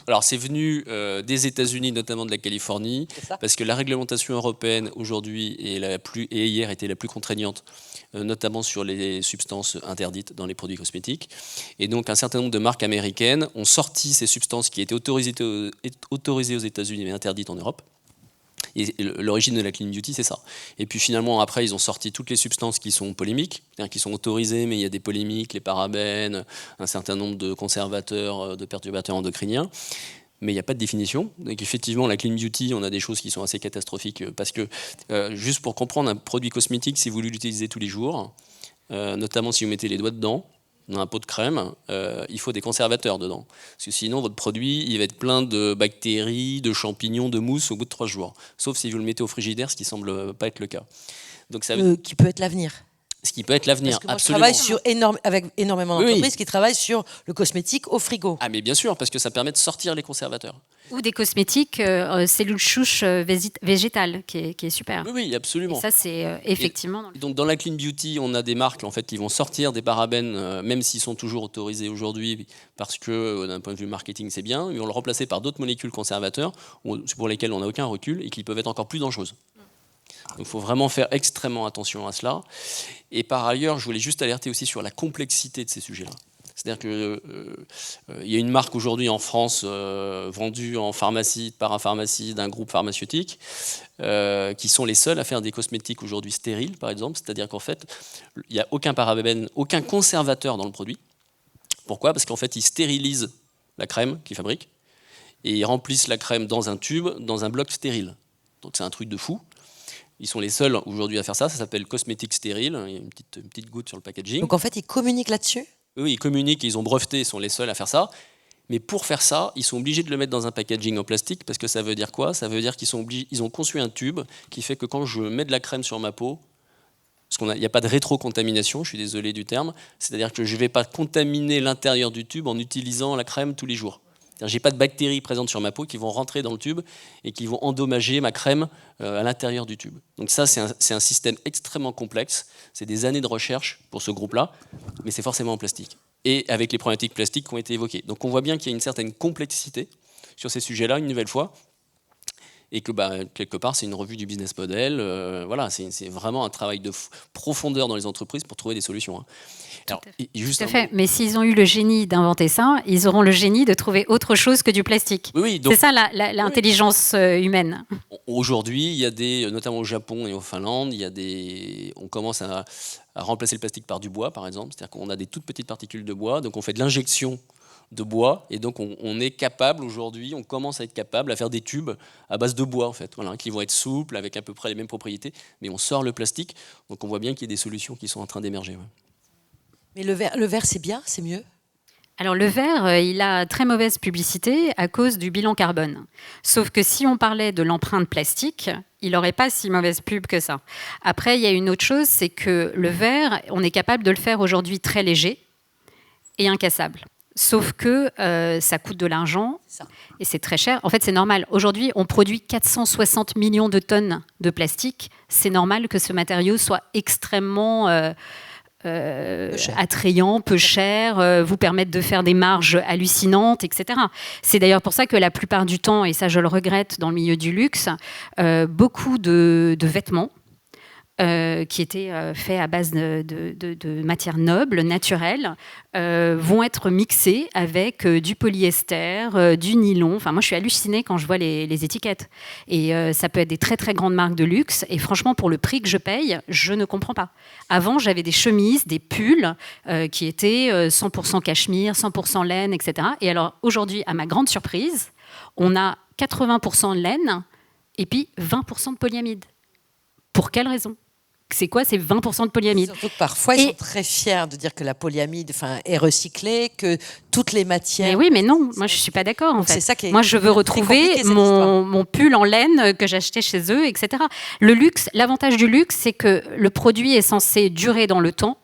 Alors, c'est venu des États-Unis, notamment de la Californie, parce que la réglementation européenne, aujourd'hui, et hier, était la plus contraignante, notamment sur les substances interdites dans les produits cosmétiques. Et donc, un certain nombre de marques américaines ont sorti ces substances qui étaient autorisées aux États-Unis, mais interdites en Europe. Et l'origine de la clean beauty, c'est ça. Et puis finalement, après, ils ont sorti toutes les substances qui sont polémiques, qui sont autorisées, mais il y a des polémiques, les parabènes, un certain nombre de conservateurs, de perturbateurs endocriniens. mais il n'y a pas de définition. Donc effectivement, la clean beauty, on a des choses qui sont assez catastrophiques parce que, juste pour comprendre, un produit cosmétique, si vous l'utilisez tous les jours, notamment si vous mettez les doigts dedans, dans un pot de crème, il faut des conservateurs dedans. Parce que sinon, votre produit, il va être plein de bactéries, de champignons, de mousse au bout de 3 jours. Sauf si vous le mettez au frigidaire, ce qui ne semble pas être le cas. Donc ça Qui peut être l'avenir. Ce qui peut être l'avenir, Parce que moi, absolument. je travaille avec énormément d'entreprises qui travaillent sur le cosmétique au frigo. Ah mais bien sûr, parce que ça permet de sortir les conservateurs. Ou des cosmétiques cellules souches végétales, qui est super. Oui, absolument. Et ça, c'est effectivement... Donc dans la clean beauty, on a des marques en fait, qui vont sortir des parabènes, même s'ils sont toujours autorisés aujourd'hui, parce que d'un point de vue marketing, c'est bien, ils vont le remplacer par d'autres molécules conservateurs pour lesquelles on n'a aucun recul et qui peuvent être encore plus dangereuses. Donc il faut vraiment faire extrêmement attention à cela. Et par ailleurs, je voulais juste alerter aussi sur la complexité de ces sujets-là. C'est-à-dire qu'il y a une marque aujourd'hui en France vendue en pharmacie, parapharmacie, d'un groupe pharmaceutique, qui sont les seuls à faire des cosmétiques aujourd'hui stériles, par exemple. C'est-à-dire qu'en fait, il n'y a aucun parabène, aucun conservateur dans le produit. Pourquoi ? Parce qu'en fait, ils stérilisent la crème qu'ils fabriquent et ils remplissent la crème dans un tube, dans un bloc stérile. Donc c'est un truc de fou. Ils sont les seuls aujourd'hui à faire ça. Ça s'appelle cosmétique stérile. Il y a une petite goutte sur le packaging. Donc en fait, ils communiquent là-dessus ? Oui, ils communiquent, ils ont breveté, ils sont les seuls à faire ça. Mais pour faire ça, ils sont obligés de le mettre dans un packaging en plastique, parce que ça veut dire quoi ? Ça veut dire qu'ils ont conçu un tube qui fait que quand je mets de la crème sur ma peau, parce qu'il n'y a pas de rétrocontamination, je suis désolé du terme, c'est-à-dire que je ne vais pas contaminer l'intérieur du tube en utilisant la crème tous les jours. Je n'ai pas de bactéries présentes sur ma peau qui vont rentrer dans le tube et qui vont endommager ma crème à l'intérieur du tube. Donc ça, c'est un système extrêmement complexe. C'est des années de recherche pour ce groupe-là, mais c'est forcément en plastique. Et avec les problématiques plastiques qui ont été évoquées. Donc on voit bien qu'il y a une certaine complexité sur ces sujets-là, une nouvelle fois, et que quelque part, c'est une revue du business model. Voilà, c'est vraiment un travail de profondeur dans les entreprises pour trouver des solutions. Alors, tout à fait. Mais s'ils ont eu le génie d'inventer ça, ils auront le génie de trouver autre chose que du plastique. Oui, c'est ça l'intelligence humaine. Aujourd'hui, il y a notamment au Japon et au Finlande, on commence à remplacer le plastique par du bois, par exemple. C'est-à-dire qu'on a des toutes petites particules de bois, donc on fait de l'injection de bois, et donc on est capable aujourd'hui, on commence à être capable à faire des tubes à base de bois, en fait, voilà, qui vont être souples, avec à peu près les mêmes propriétés, mais on sort le plastique, donc on voit bien qu'il y a des solutions qui sont en train d'émerger. Ouais. Mais le verre, c'est bien, c'est mieux ? Alors le verre, il a très mauvaise publicité à cause du bilan carbone. Sauf que si on parlait de l'empreinte plastique, il n'aurait pas si mauvaise pub que ça. Après, il y a une autre chose, c'est que le verre, on est capable de le faire aujourd'hui très léger et incassable. Sauf que ça coûte de l'argent et c'est très cher. En fait, c'est normal. Aujourd'hui, on produit 460 millions de tonnes de plastique. C'est normal que ce matériau soit extrêmement attrayant, peu cher, vous permettre de faire des marges hallucinantes, etc. C'est d'ailleurs pour ça que la plupart du temps, et ça je le regrette dans le milieu du luxe, beaucoup de vêtements qui étaient faits à base de matières nobles, naturelles, vont être mixés avec du polyester, du nylon. Enfin, moi, je suis hallucinée quand je vois les étiquettes. Et ça peut être des très, très grandes marques de luxe. Et franchement, pour le prix que je paye, je ne comprends pas. Avant, j'avais des chemises, des pulls qui étaient 100% cachemire, 100% laine, etc. Et alors, aujourd'hui, à ma grande surprise, on a 80% de laine et puis 20% de polyamide. Pour quelle raison ? C'est quoi ces 20% de polyamide ? Surtout que parfois, ils sont très fiers de dire que la polyamide est recyclée, que toutes les matières... Mais oui, mais non, moi je ne suis pas d'accord en fait. C'est ça qui est moi je veux retrouver mon pull en laine que j'achetais chez eux, etc. Le luxe, l'avantage du luxe, c'est que le produit est censé durer dans le temps.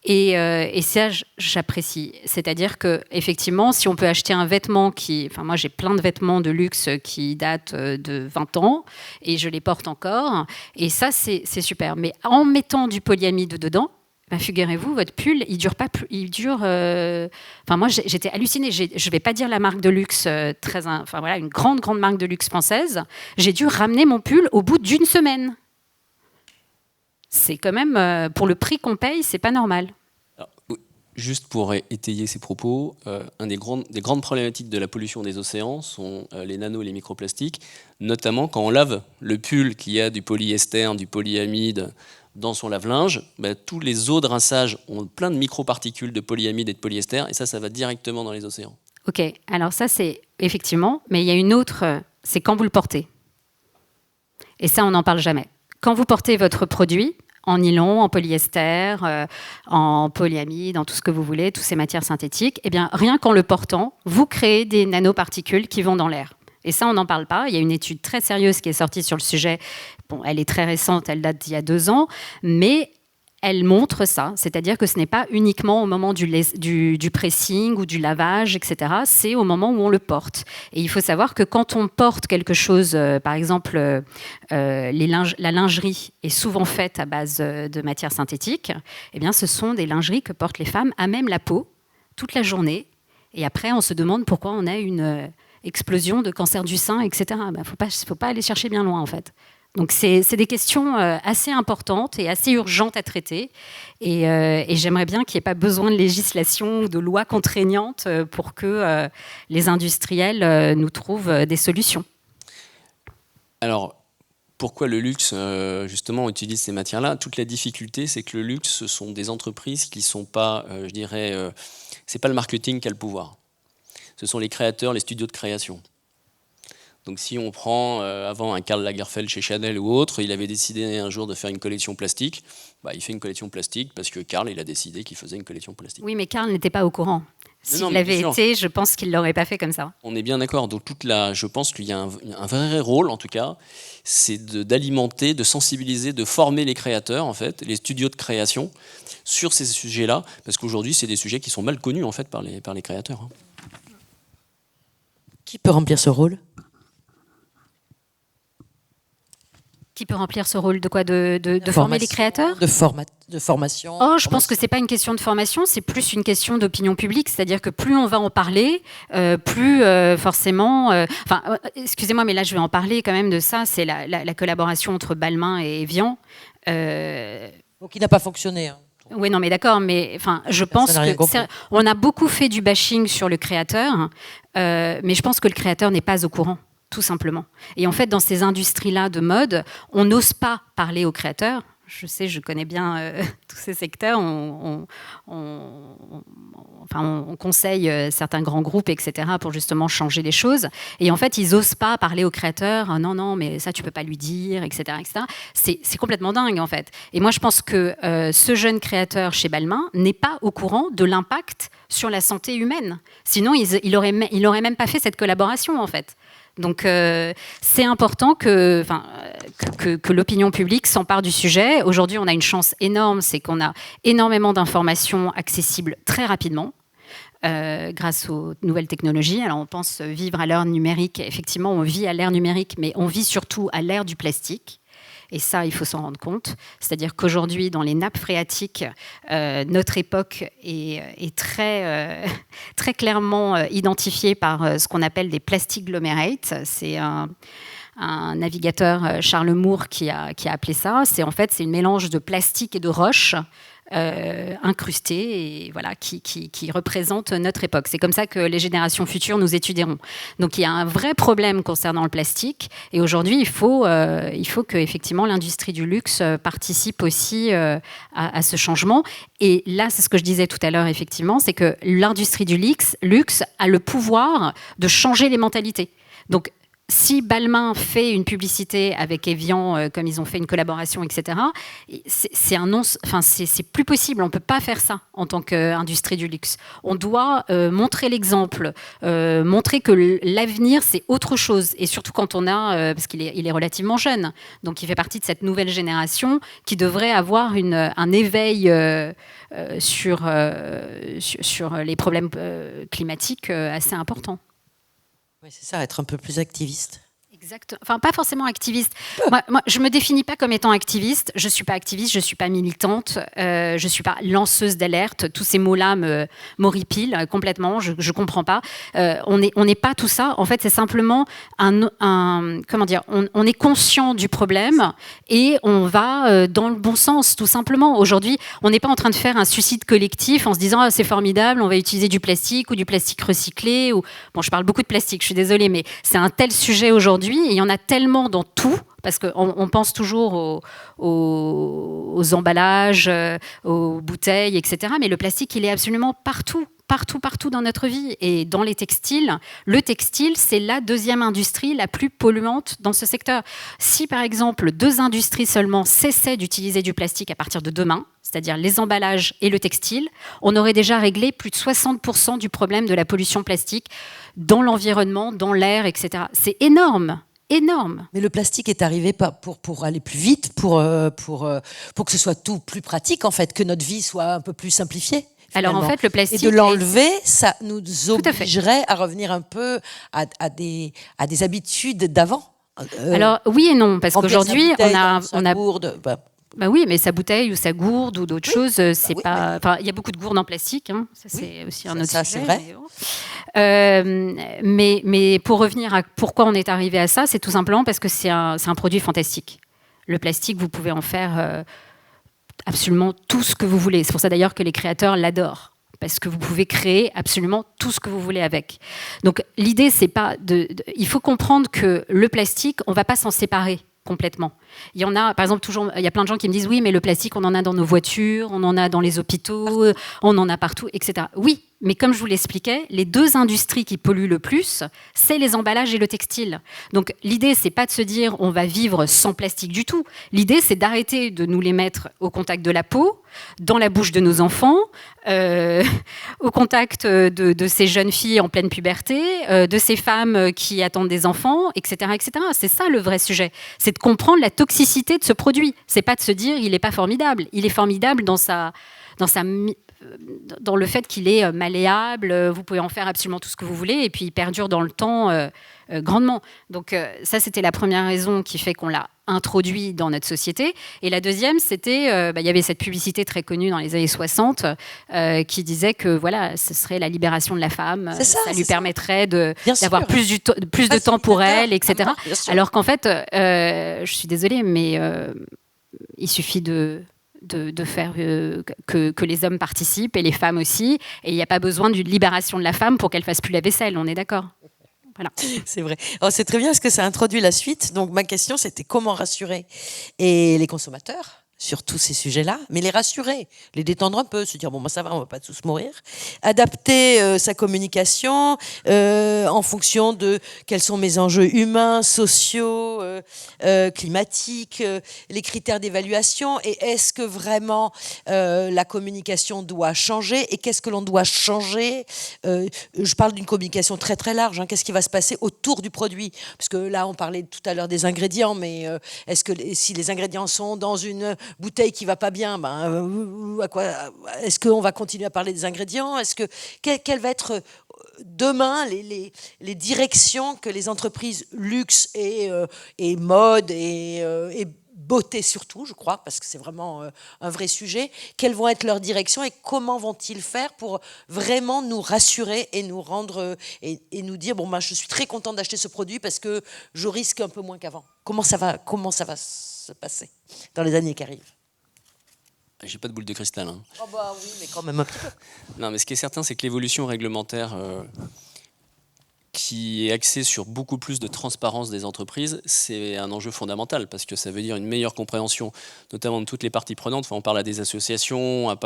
Et ça, j'apprécie. C'est-à-dire qu'effectivement, si on peut acheter un vêtement moi, j'ai plein de vêtements de luxe qui datent de 20 ans et je les porte encore. Et ça, c'est super. Mais en mettant du polyamide dedans, figurez-vous, votre pull, il dure pas plus. Moi, j'étais hallucinée. Je ne vais pas dire la marque de luxe, une grande marque de luxe française. J'ai dû ramener mon pull au bout d'une semaine. C'est quand même, pour le prix qu'on paye, c'est pas normal. Alors, juste pour étayer ces propos, des grandes problématiques de la pollution des océans sont les nanos et les microplastiques, notamment quand on lave le pull qui a du polyester, du polyamide dans son lave-linge, tous les eaux de rinçage ont plein de microparticules de polyamide et de polyester, et ça va directement dans les océans. Ok, alors ça c'est effectivement, mais il y a une autre, c'est quand vous le portez. Et ça, on n'en parle jamais. Quand vous portez votre produit, en nylon, en polyester, en polyamide, en tout ce que vous voulez, toutes ces matières synthétiques, eh bien, rien qu'en le portant, vous créez des nanoparticules qui vont dans l'air. Et ça, on n'en parle pas. Il y a une étude très sérieuse qui est sortie sur le sujet. Bon, elle est très récente, elle date d'il y a 2 ans, mais elle montre ça, c'est-à-dire que ce n'est pas uniquement au moment du pressing ou du lavage, etc. C'est au moment où on le porte. Et il faut savoir que quand on porte quelque chose, par exemple, la lingerie est souvent faite à base de matières synthétiques, eh bien, ce sont des lingeries que portent les femmes à même la peau, toute la journée. Et après, on se demande pourquoi on a une explosion de cancer du sein, etc. Ben, faut pas aller chercher bien loin, en fait. Donc c'est des questions assez importantes et assez urgentes à traiter. Et j'aimerais bien qu'il n'y ait pas besoin de législation ou de lois contraignantes pour que les industriels nous trouvent des solutions. Alors, pourquoi le luxe, justement, utilise ces matières-là? Toute la difficulté, c'est que le luxe, ce sont des entreprises qui ne sont pas, je dirais, c'est pas le marketing qui a le pouvoir. Ce sont les créateurs, les studios de création. Donc si on prend avant un Karl Lagerfeld chez Chanel ou autre, il avait décidé un jour de faire une collection plastique, bah, il fait une collection plastique parce que Karl il a décidé qu'il faisait une collection plastique. Oui, mais Karl n'était pas au courant. S'il l'avait été, je pense qu'il ne l'aurait pas fait comme ça. On est bien d'accord. Donc je pense qu'il y a un vrai rôle, en tout cas, c'est d'alimenter, de sensibiliser, de former les créateurs, en fait, les studios de création, sur ces sujets-là, parce qu'aujourd'hui, c'est des sujets qui sont mal connus, en fait, par les créateurs. Qui peut remplir ce rôle ? Qui peut remplir ce rôle de quoi? De former les créateurs? De formation. Oh, je pense que c'est pas une question de formation, c'est plus une question d'opinion publique. C'est-à-dire que plus on va en parler, plus forcément... excusez-moi, mais là je vais en parler quand même de ça. C'est la collaboration entre Balmain et Evian. Donc il n'a pas fonctionné. Hein. Oui, non, mais d'accord, mais enfin, je pense on a beaucoup fait du bashing sur le créateur, mais je pense que le créateur n'est pas au courant. Tout simplement. Et en fait, dans ces industries-là de mode, on n'ose pas parler aux créateurs. Je sais, je connais bien tous ces secteurs. On conseille certains grands groupes, etc., pour justement changer les choses. Et en fait, ils n'osent pas parler aux créateurs. Non, mais ça, tu ne peux pas lui dire, etc., etc. C'est complètement dingue, en fait. Et moi, je pense que ce jeune créateur chez Balmain n'est pas au courant de l'impact sur la santé humaine. Sinon, il aurait même pas fait cette collaboration, en fait. Donc, c'est important que l'opinion publique s'empare du sujet. Aujourd'hui, on a une chance énorme, c'est qu'on a énormément d'informations accessibles très rapidement grâce aux nouvelles technologies. Alors, on pense vivre à l'ère numérique. Effectivement, on vit à l'ère numérique, mais on vit surtout à l'ère du plastique. Et ça, il faut s'en rendre compte. C'est-à-dire qu'aujourd'hui, dans les nappes phréatiques, notre époque est très, très clairement identifiée par ce qu'on appelle des plastic glomerates. C'est un navigateur, Charles Moore, qui a appelé ça. C'est une mélange de plastique et de roche incrustés et voilà, qui représentent notre époque. C'est comme ça que les générations futures nous étudieront. Donc il y a un vrai problème concernant le plastique et aujourd'hui il faut que effectivement l'industrie du luxe participe aussi à ce changement. Et là, c'est ce que je disais tout à l'heure, effectivement, c'est que l'industrie du luxe a le pouvoir de changer les mentalités. Donc si Balmain fait une publicité avec Evian, comme ils ont fait une collaboration, etc., c'est plus possible. On ne peut pas faire ça en tant qu'industrie du luxe. On doit montrer l'exemple, montrer que l'avenir, c'est autre chose. Et surtout quand on a... parce qu'il est relativement jeune. Donc, il fait partie de cette nouvelle génération qui devrait avoir un éveil sur les problèmes climatiques assez important. Oui, c'est ça, être un peu plus activiste. Exact. Enfin, pas forcément activiste. Moi, je me définis pas comme étant activiste. Je suis pas activiste, je suis pas militante, je suis pas lanceuse d'alerte. Tous ces mots-là m'horripilent complètement. Je comprends pas. On n'est pas tout ça. En fait, c'est simplement comment dire. On est conscient du problème et on va dans le bon sens, tout simplement. Aujourd'hui, on n'est pas en train de faire un suicide collectif en se disant c'est formidable, on va utiliser du plastique ou du plastique recyclé. Bon, je parle beaucoup de plastique. Je suis désolée, mais c'est un tel sujet aujourd'hui. Et il y en a tellement dans tout, Parce qu'on pense toujours aux emballages, aux bouteilles, etc. Mais le plastique, il est absolument partout dans notre vie. Et dans les textiles, le textile, c'est la deuxième industrie la plus polluante dans ce secteur. Si, par exemple, 2 industries seulement cessaient d'utiliser du plastique à partir de demain, c'est-à-dire les emballages et le textile, on aurait déjà réglé plus de 60% du problème de la pollution plastique dans l'environnement, dans l'air, etc. C'est énorme. Énorme. Mais le plastique est arrivé pour aller plus vite, pour que ce soit tout plus pratique, en fait, que notre vie soit un peu plus simplifiée. Alors en fait, le plastique... Et de l'enlever, ça nous obligerait à revenir un peu à des habitudes d'avant. Alors oui et non, parce qu'aujourd'hui, on a gourde, bah oui, mais sa bouteille ou sa gourde ou d'autres choses, c'est pas. Enfin, il y a beaucoup de gourdes en plastique. Hein. Ça, c'est aussi un autre sujet. C'est vrai. Mais pour revenir à pourquoi on est arrivé à ça, c'est tout simplement parce que c'est un produit fantastique. Le plastique, vous pouvez en faire absolument tout ce que vous voulez. C'est pour ça d'ailleurs que les créateurs l'adorent. Parce que vous pouvez créer absolument tout ce que vous voulez avec. Donc l'idée, c'est pas il faut comprendre que le plastique, on ne va pas s'en séparer complètement. Il y en a, par exemple, il y a plein de gens qui me disent oui, mais le plastique, on en a dans nos voitures, on en a dans les hôpitaux, on en a partout, etc. Oui, mais comme je vous l'expliquais, les 2 industries qui polluent le plus, c'est les emballages et le textile. Donc l'idée, c'est pas de se dire on va vivre sans plastique du tout. L'idée, c'est d'arrêter de nous les mettre au contact de la peau, dans la bouche de nos enfants, au contact de ces jeunes filles en pleine puberté, de ces femmes qui attendent des enfants, etc., etc. C'est ça le vrai sujet. C'est de comprendre la toxicité de ce produit. C'est pas de se dire il n'est pas formidable. Il est formidable dans le fait qu'il est malléable, vous pouvez en faire absolument tout ce que vous voulez, et puis il perdure dans le temps grandement. Donc ça, c'était la première raison qui fait qu'on l'a introduit dans notre société. Et la deuxième, c'était, il y avait cette publicité très connue dans les années 60 qui disait que voilà, ce serait la libération de la femme, ça lui permettrait d'avoir plus de temps pour elle, etc. Alors qu'en fait, je suis désolée, mais il suffit de faire que les hommes participent et les femmes aussi. Et il n'y a pas besoin d'une libération de la femme pour qu'elle fasse plus la vaisselle, on est d'accord? Voilà. C'est vrai. Alors, c'est très bien parce que ça introduit la suite. Donc ma question, c'était comment rassurer les consommateurs sur tous ces sujets-là, mais les rassurer, les détendre un peu, se dire bon, ça va, on va pas tous mourir. Adapter sa communication en fonction de quels sont mes enjeux humains, sociaux, climatiques, les critères d'évaluation, et est-ce que vraiment la communication doit changer, et qu'est-ce que l'on doit changer. Je parle d'une communication très très large. Hein. Qu'est-ce qui va se passer autour du produit? Parce que là, on parlait tout à l'heure des ingrédients, mais est-ce que si les ingrédients sont dans une bouteille qui va pas bien, est-ce qu'on va continuer à parler des ingrédients? Quelle va être demain les directions que les entreprises luxe et mode et beauté surtout, je crois, parce que c'est vraiment un vrai sujet, quelles vont être leurs directions et comment vont-ils faire pour vraiment nous rassurer et nous rendre et nous dire je suis très content d'acheter ce produit parce que je risque un peu moins qu'avant. Comment ça va se passer dans les années qui arrivent? J'ai pas de boule de cristal. Hein. Oh bah oui, mais quand même un petit peu. Non, mais ce qui est certain, c'est que l'évolution réglementaire qui est axée sur beaucoup plus de transparence des entreprises, c'est un enjeu fondamental parce que ça veut dire une meilleure compréhension, notamment de toutes les parties prenantes. Enfin, on parle à des associations,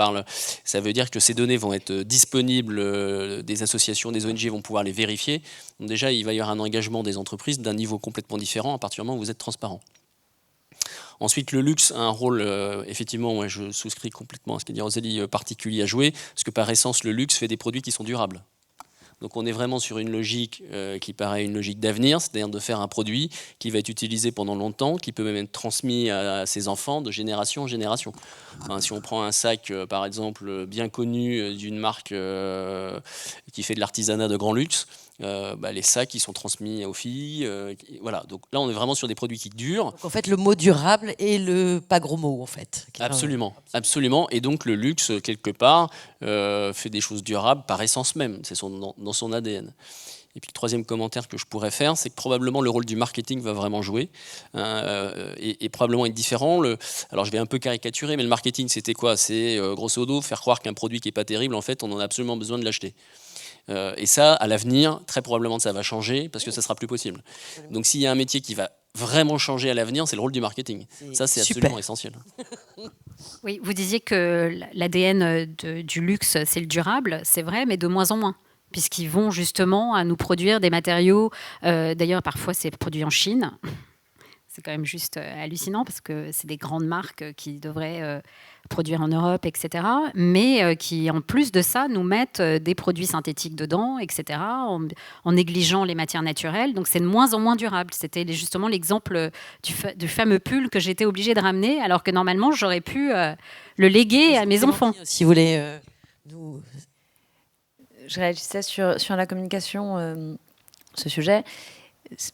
ça veut dire que ces données vont être disponibles, des associations, des ONG vont pouvoir les vérifier. Donc déjà, il va y avoir un engagement des entreprises d'un niveau complètement différent à partir du moment où vous êtes transparent. Ensuite, le luxe a un rôle, effectivement, moi je souscris complètement à ce qu'a dit Rosalie, particulier à jouer, parce que par essence, le luxe fait des produits qui sont durables. Donc on est vraiment sur une logique qui paraît une logique d'avenir, c'est-à-dire de faire un produit qui va être utilisé pendant longtemps, qui peut même être transmis à ses enfants de génération en génération. Enfin, si on prend un sac, par exemple, bien connu d'une marque qui fait de l'artisanat de grand luxe, les sacs, ils sont transmis aux filles. Voilà. Donc là, on est vraiment sur des produits qui durent. Donc en fait, le mot durable est le pas gros mot, en fait. Absolument, absolument. Et donc le luxe, quelque part, fait des choses durables par essence même. C'est dans son ADN. Et puis le troisième commentaire que je pourrais faire, c'est que probablement le rôle du marketing va vraiment jouer et probablement être différent. Alors je vais un peu caricaturer, mais le marketing, c'était quoi? C'est grosso modo faire croire qu'un produit qui n'est pas terrible, en fait, on en a absolument besoin de l'acheter. Et ça, à l'avenir, très probablement ça va changer parce que ça sera plus possible. Donc s'il y a un métier qui va vraiment changer à l'avenir, c'est le rôle du marketing. Ça, c'est absolument essentiel. Oui, vous disiez que l'ADN du luxe, c'est le durable, c'est vrai, mais de moins en moins, puisqu'ils vont justement à nous produire des matériaux. D'ailleurs, parfois, c'est produit en Chine. C'est quand même juste hallucinant parce que c'est des grandes marques qui devraient produire en Europe, etc. Mais qui, en plus de ça, nous mettent des produits synthétiques dedans, etc., en négligeant les matières naturelles. Donc c'est de moins en moins durable. C'était justement l'exemple du fameux pull que j'étais obligée de ramener, alors que normalement, j'aurais pu le léguer à mes enfants. Si vous voulez nous... Je réagissais sur la communication, ce sujet.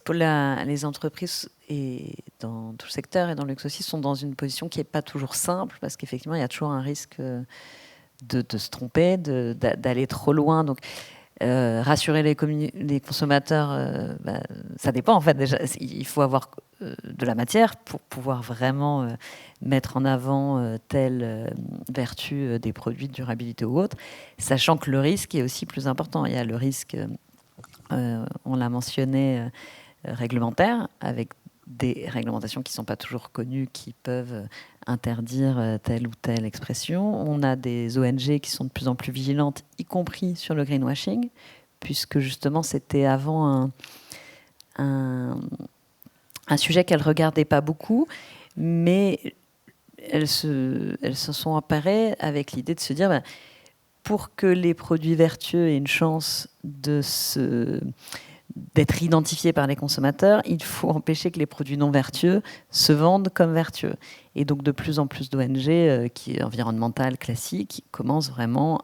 Pour les entreprises et dans tout le secteur et dans le luxe aussi sont dans une position qui n'est pas toujours simple parce qu'effectivement il y a toujours un risque de se tromper, d'aller trop loin. Donc rassurer les consommateurs, ça dépend en fait. Déjà, il faut avoir de la matière pour pouvoir vraiment mettre en avant telle vertu des produits de durabilité ou autre, sachant que le risque est aussi plus important. Il y a le risque on l'a mentionné, réglementaire, avec des réglementations qui ne sont pas toujours connues, qui peuvent interdire telle ou telle expression. On a des ONG qui sont de plus en plus vigilantes, y compris sur le greenwashing, puisque justement c'était avant un sujet qu'elles ne regardaient pas beaucoup, mais elles se sont emparées avec l'idée de se dire... pour que les produits vertueux aient une chance d'être identifiés par les consommateurs, il faut empêcher que les produits non vertueux se vendent comme vertueux. Et donc de plus en plus d'ONG environnementales classiques commencent vraiment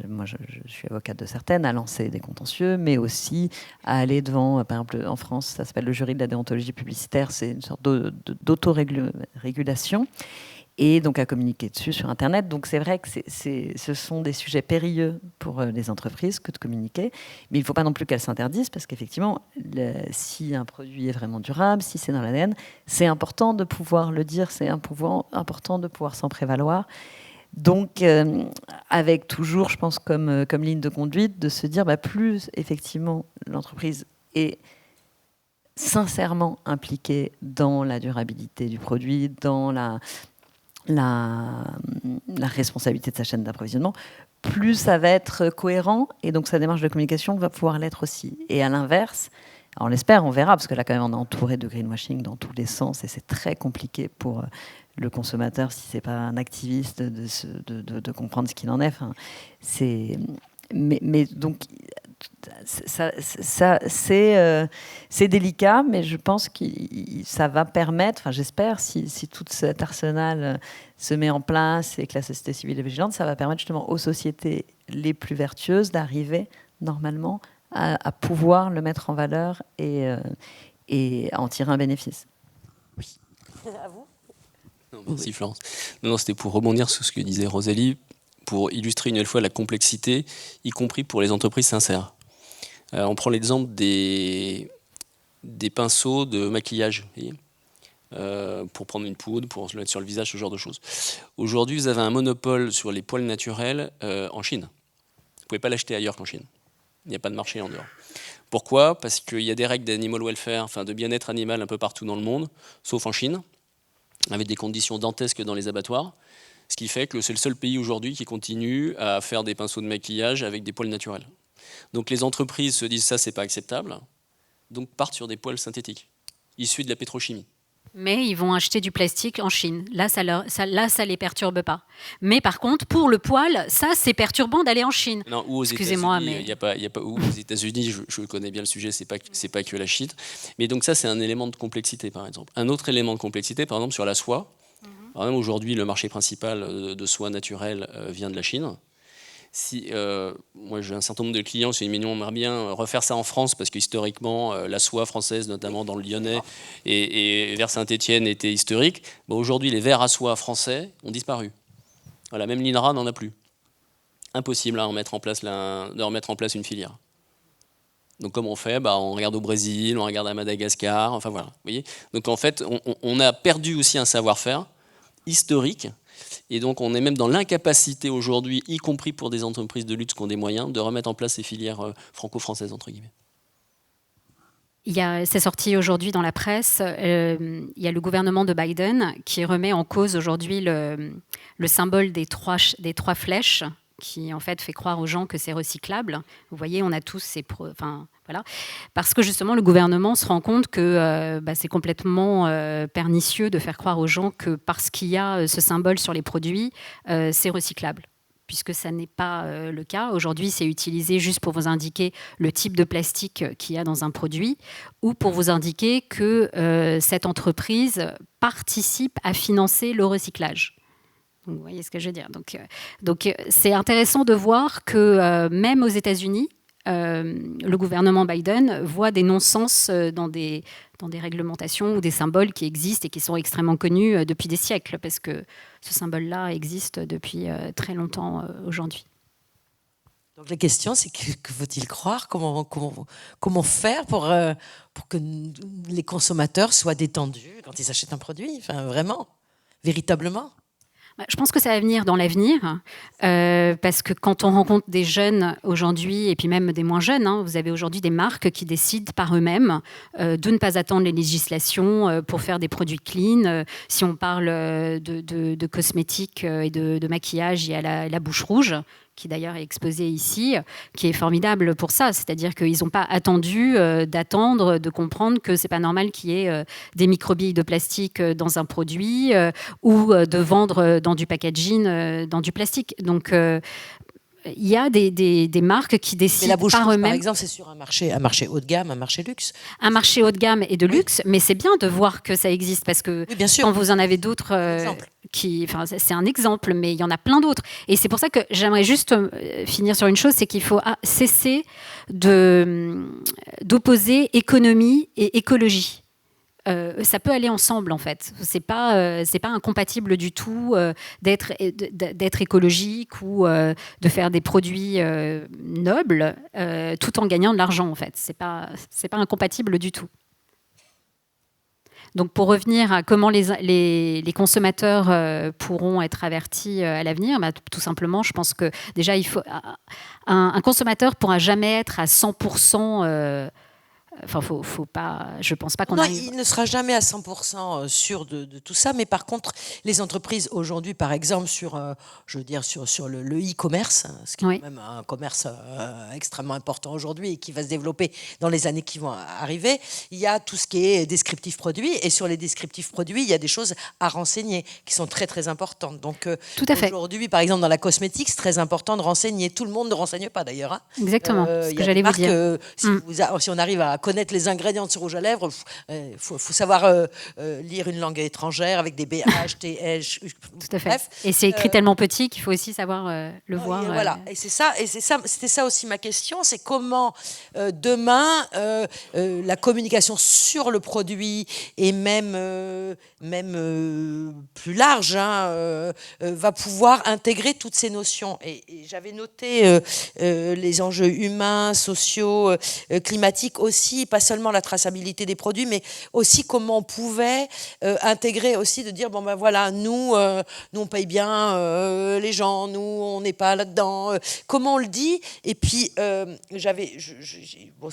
moi je suis avocate de certaines, à lancer des contentieux, mais aussi à aller devant, par exemple en France, ça s'appelle le jury de la déontologie publicitaire, c'est une sorte d'autorégulation. Et donc à communiquer dessus sur Internet. Donc c'est vrai que ce sont des sujets périlleux pour les entreprises que de communiquer, mais il ne faut pas non plus qu'elles s'interdisent, parce qu'effectivement, si un produit est vraiment durable, si c'est dans l'ADN, c'est important de pouvoir le dire, c'est important de pouvoir s'en prévaloir. Donc avec toujours, je pense, comme ligne de conduite, de se dire plus effectivement l'entreprise est sincèrement impliquée dans la durabilité du produit, dans la responsabilité de sa chaîne d'approvisionnement, plus ça va être cohérent, et donc sa démarche de communication va pouvoir l'être aussi. Et à l'inverse, on l'espère, on verra, parce que là quand même on est entouré de greenwashing dans tous les sens, et c'est très compliqué pour le consommateur, si c'est pas un activiste, de comprendre ce qu'il en est. Enfin, mais donc c'est délicat, mais je pense que ça va permettre, enfin j'espère, si tout cet arsenal se met en place et que la société civile est vigilante, ça va permettre justement aux sociétés les plus vertueuses d'arriver normalement à pouvoir le mettre en valeur et à en tirer un bénéfice. Oui. À vous. Merci Florence. Non, c'était pour rebondir sur ce que disait Rosalie, pour illustrer une nouvelle fois la complexité, y compris pour les entreprises sincères. On prend l'exemple des pinceaux de maquillage, pour prendre une poudre, pour se mettre sur le visage, ce genre de choses. Aujourd'hui, vous avez un monopole sur les poils naturels en Chine. Vous ne pouvez pas l'acheter ailleurs qu'en Chine. Il n'y a pas de marché en dehors. Pourquoi ? Parce qu'il y a des règles d'animal welfare, enfin de bien-être animal un peu partout dans le monde, sauf en Chine, avec des conditions dantesques dans les abattoirs. Ce qui fait que c'est le seul pays aujourd'hui qui continue à faire des pinceaux de maquillage avec des poils naturels. Donc les entreprises se disent ça, c'est pas acceptable, donc partent sur des poils synthétiques, issus de la pétrochimie. Mais ils vont acheter du plastique en Chine. Là, ça les perturbe pas. Mais par contre, pour le poil, ça, c'est perturbant d'aller en Chine. Non, ou aux Excusez-moi, États-Unis, mais il y a pas ou aux États-Unis, je connais bien le sujet, c'est pas que la Chine. Mais donc ça, c'est un élément de complexité, par exemple. Un autre élément de complexité, par exemple, sur la soie. Par exemple, aujourd'hui, le marché principal de soie naturelle vient de la Chine. Moi, j'ai un certain nombre de clients, on aimerait bien refaire ça en France, parce que historiquement, la soie française, notamment dans le Lyonnais et vers Saint-Étienne, était historique. Bon, aujourd'hui, les verres à soie français ont disparu. Voilà, même l'INRA n'en a plus. Impossible de remettre en place une filière. Donc, comme on fait, on regarde au Brésil, on regarde à Madagascar, enfin voilà. Vous voyez. Donc, en fait, on a perdu aussi un savoir-faire historique. Et donc, on est même dans l'incapacité aujourd'hui, y compris pour des entreprises de luxe qui ont des moyens, de remettre en place ces filières franco-françaises, entre guillemets. C'est sorti aujourd'hui dans la presse, il y a le gouvernement de Biden qui remet en cause aujourd'hui le symbole des trois flèches, qui en fait fait croire aux gens que c'est recyclable. Vous voyez, on a tous ces... voilà. Parce que justement, le gouvernement se rend compte que c'est complètement pernicieux de faire croire aux gens que parce qu'il y a ce symbole sur les produits, c'est recyclable. Puisque ça n'est pas le cas. Aujourd'hui, c'est utilisé juste pour vous indiquer le type de plastique qu'il y a dans un produit ou pour vous indiquer que cette entreprise participe à financer le recyclage. Donc, vous voyez ce que je veux dire. Donc c'est intéressant de voir que même aux États-Unis, le gouvernement Biden voit des non-sens dans des réglementations ou des symboles qui existent et qui sont extrêmement connus depuis des siècles, parce que ce symbole-là existe depuis très longtemps aujourd'hui. Donc la question, c'est que faut-il croire, comment faire pour que les consommateurs soient détendus quand ils achètent un produit, enfin, vraiment, véritablement? Je pense que ça va venir dans l'avenir, parce que quand on rencontre des jeunes aujourd'hui, et puis même des moins jeunes, vous avez aujourd'hui des marques qui décident par eux-mêmes de ne pas attendre les législations pour faire des produits clean. Si on parle de cosmétiques et de maquillage, il y a la bouche rouge, qui d'ailleurs est exposée ici, qui est formidable pour ça. C'est-à-dire qu'ils n'ont pas attendu d'attendre, de comprendre que c'est pas normal qu'il y ait des microbilles de plastique dans un produit ou de vendre dans du packaging, dans du plastique. Donc, il y a des marques qui décident la bouche par rouge, eux-mêmes. Par exemple, c'est sur un marché haut de gamme, un marché luxe. Un marché haut de gamme et de luxe, mais c'est bien de voir que ça existe, parce que bien sûr. quand vous en avez d'autres c'est un exemple, mais il y en a plein d'autres. Et c'est pour ça que j'aimerais juste finir sur une chose, c'est qu'il faut cesser d'opposer économie et écologie. Ça peut aller ensemble, en fait. C'est pas incompatible du tout d'être écologique ou de faire des produits nobles tout en gagnant de l'argent, en fait. C'est pas incompatible du tout. Donc, pour revenir à comment les consommateurs pourront être avertis à l'avenir, tout simplement, je pense que déjà, un consommateur ne pourra jamais être à 100%. Enfin, faut pas. Je pense pas qu'on arrive. Il ne sera jamais à 100% sûr de tout ça, mais par contre, les entreprises aujourd'hui, par exemple, sur le e-commerce, ce qui est quand même un commerce extrêmement important aujourd'hui et qui va se développer dans les années qui vont arriver, il y a tout ce qui est descriptif produit, et sur les descriptifs produits, il y a des choses à renseigner qui sont très très importantes. Donc aujourd'hui, par exemple, dans la cosmétique, c'est très important de renseigner. Tout le monde ne renseigne pas d'ailleurs. Hein. Exactement. Ce que j'allais vous dire. Si on arrive à connaître les ingrédients de ce rouge à lèvres, faut savoir lire une langue étrangère avec des BH, TH. Tout à fait. Bref, et c'est écrit tellement petit qu'il faut aussi savoir le voir. Voilà. Et c'était ça aussi ma question, c'est comment demain la communication sur le produit et même plus large va pouvoir intégrer toutes ces notions. Et j'avais noté les enjeux humains, sociaux, climatiques aussi, pas seulement la traçabilité des produits, mais aussi comment on pouvait intégrer aussi, de dire, nous on paye bien les gens, nous on n'est pas là-dedans, comment on le dit. Et puis ça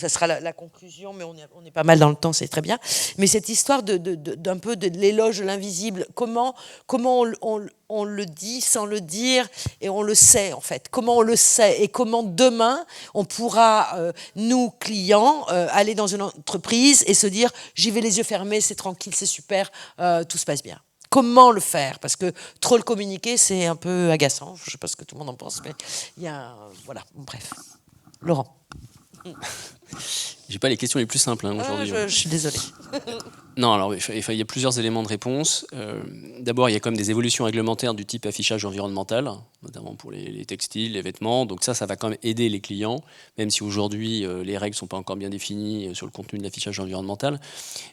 sera la conclusion, mais on est pas mal dans le temps, c'est très bien, mais cette histoire d'un peu de l'éloge de l'invisible, comment on le dit sans le dire, et on le sait en fait. Comment on le sait, et comment demain on pourra, nous clients, aller dans une entreprise et se dire j'y vais les yeux fermés, c'est tranquille, c'est super, tout se passe bien. Comment le faire? Parce que trop le communiquer, c'est un peu agaçant. Je ne sais pas ce que tout le monde en pense, mais il y a... voilà, bref. Laurent. J'ai pas les questions les plus simples aujourd'hui. Je suis désolée. Non, alors il y a plusieurs éléments de réponse. D'abord, il y a quand même des évolutions réglementaires du type affichage environnemental, notamment pour les textiles, les vêtements. Donc ça va quand même aider les clients, même si aujourd'hui les règles ne sont pas encore bien définies sur le contenu de l'affichage environnemental.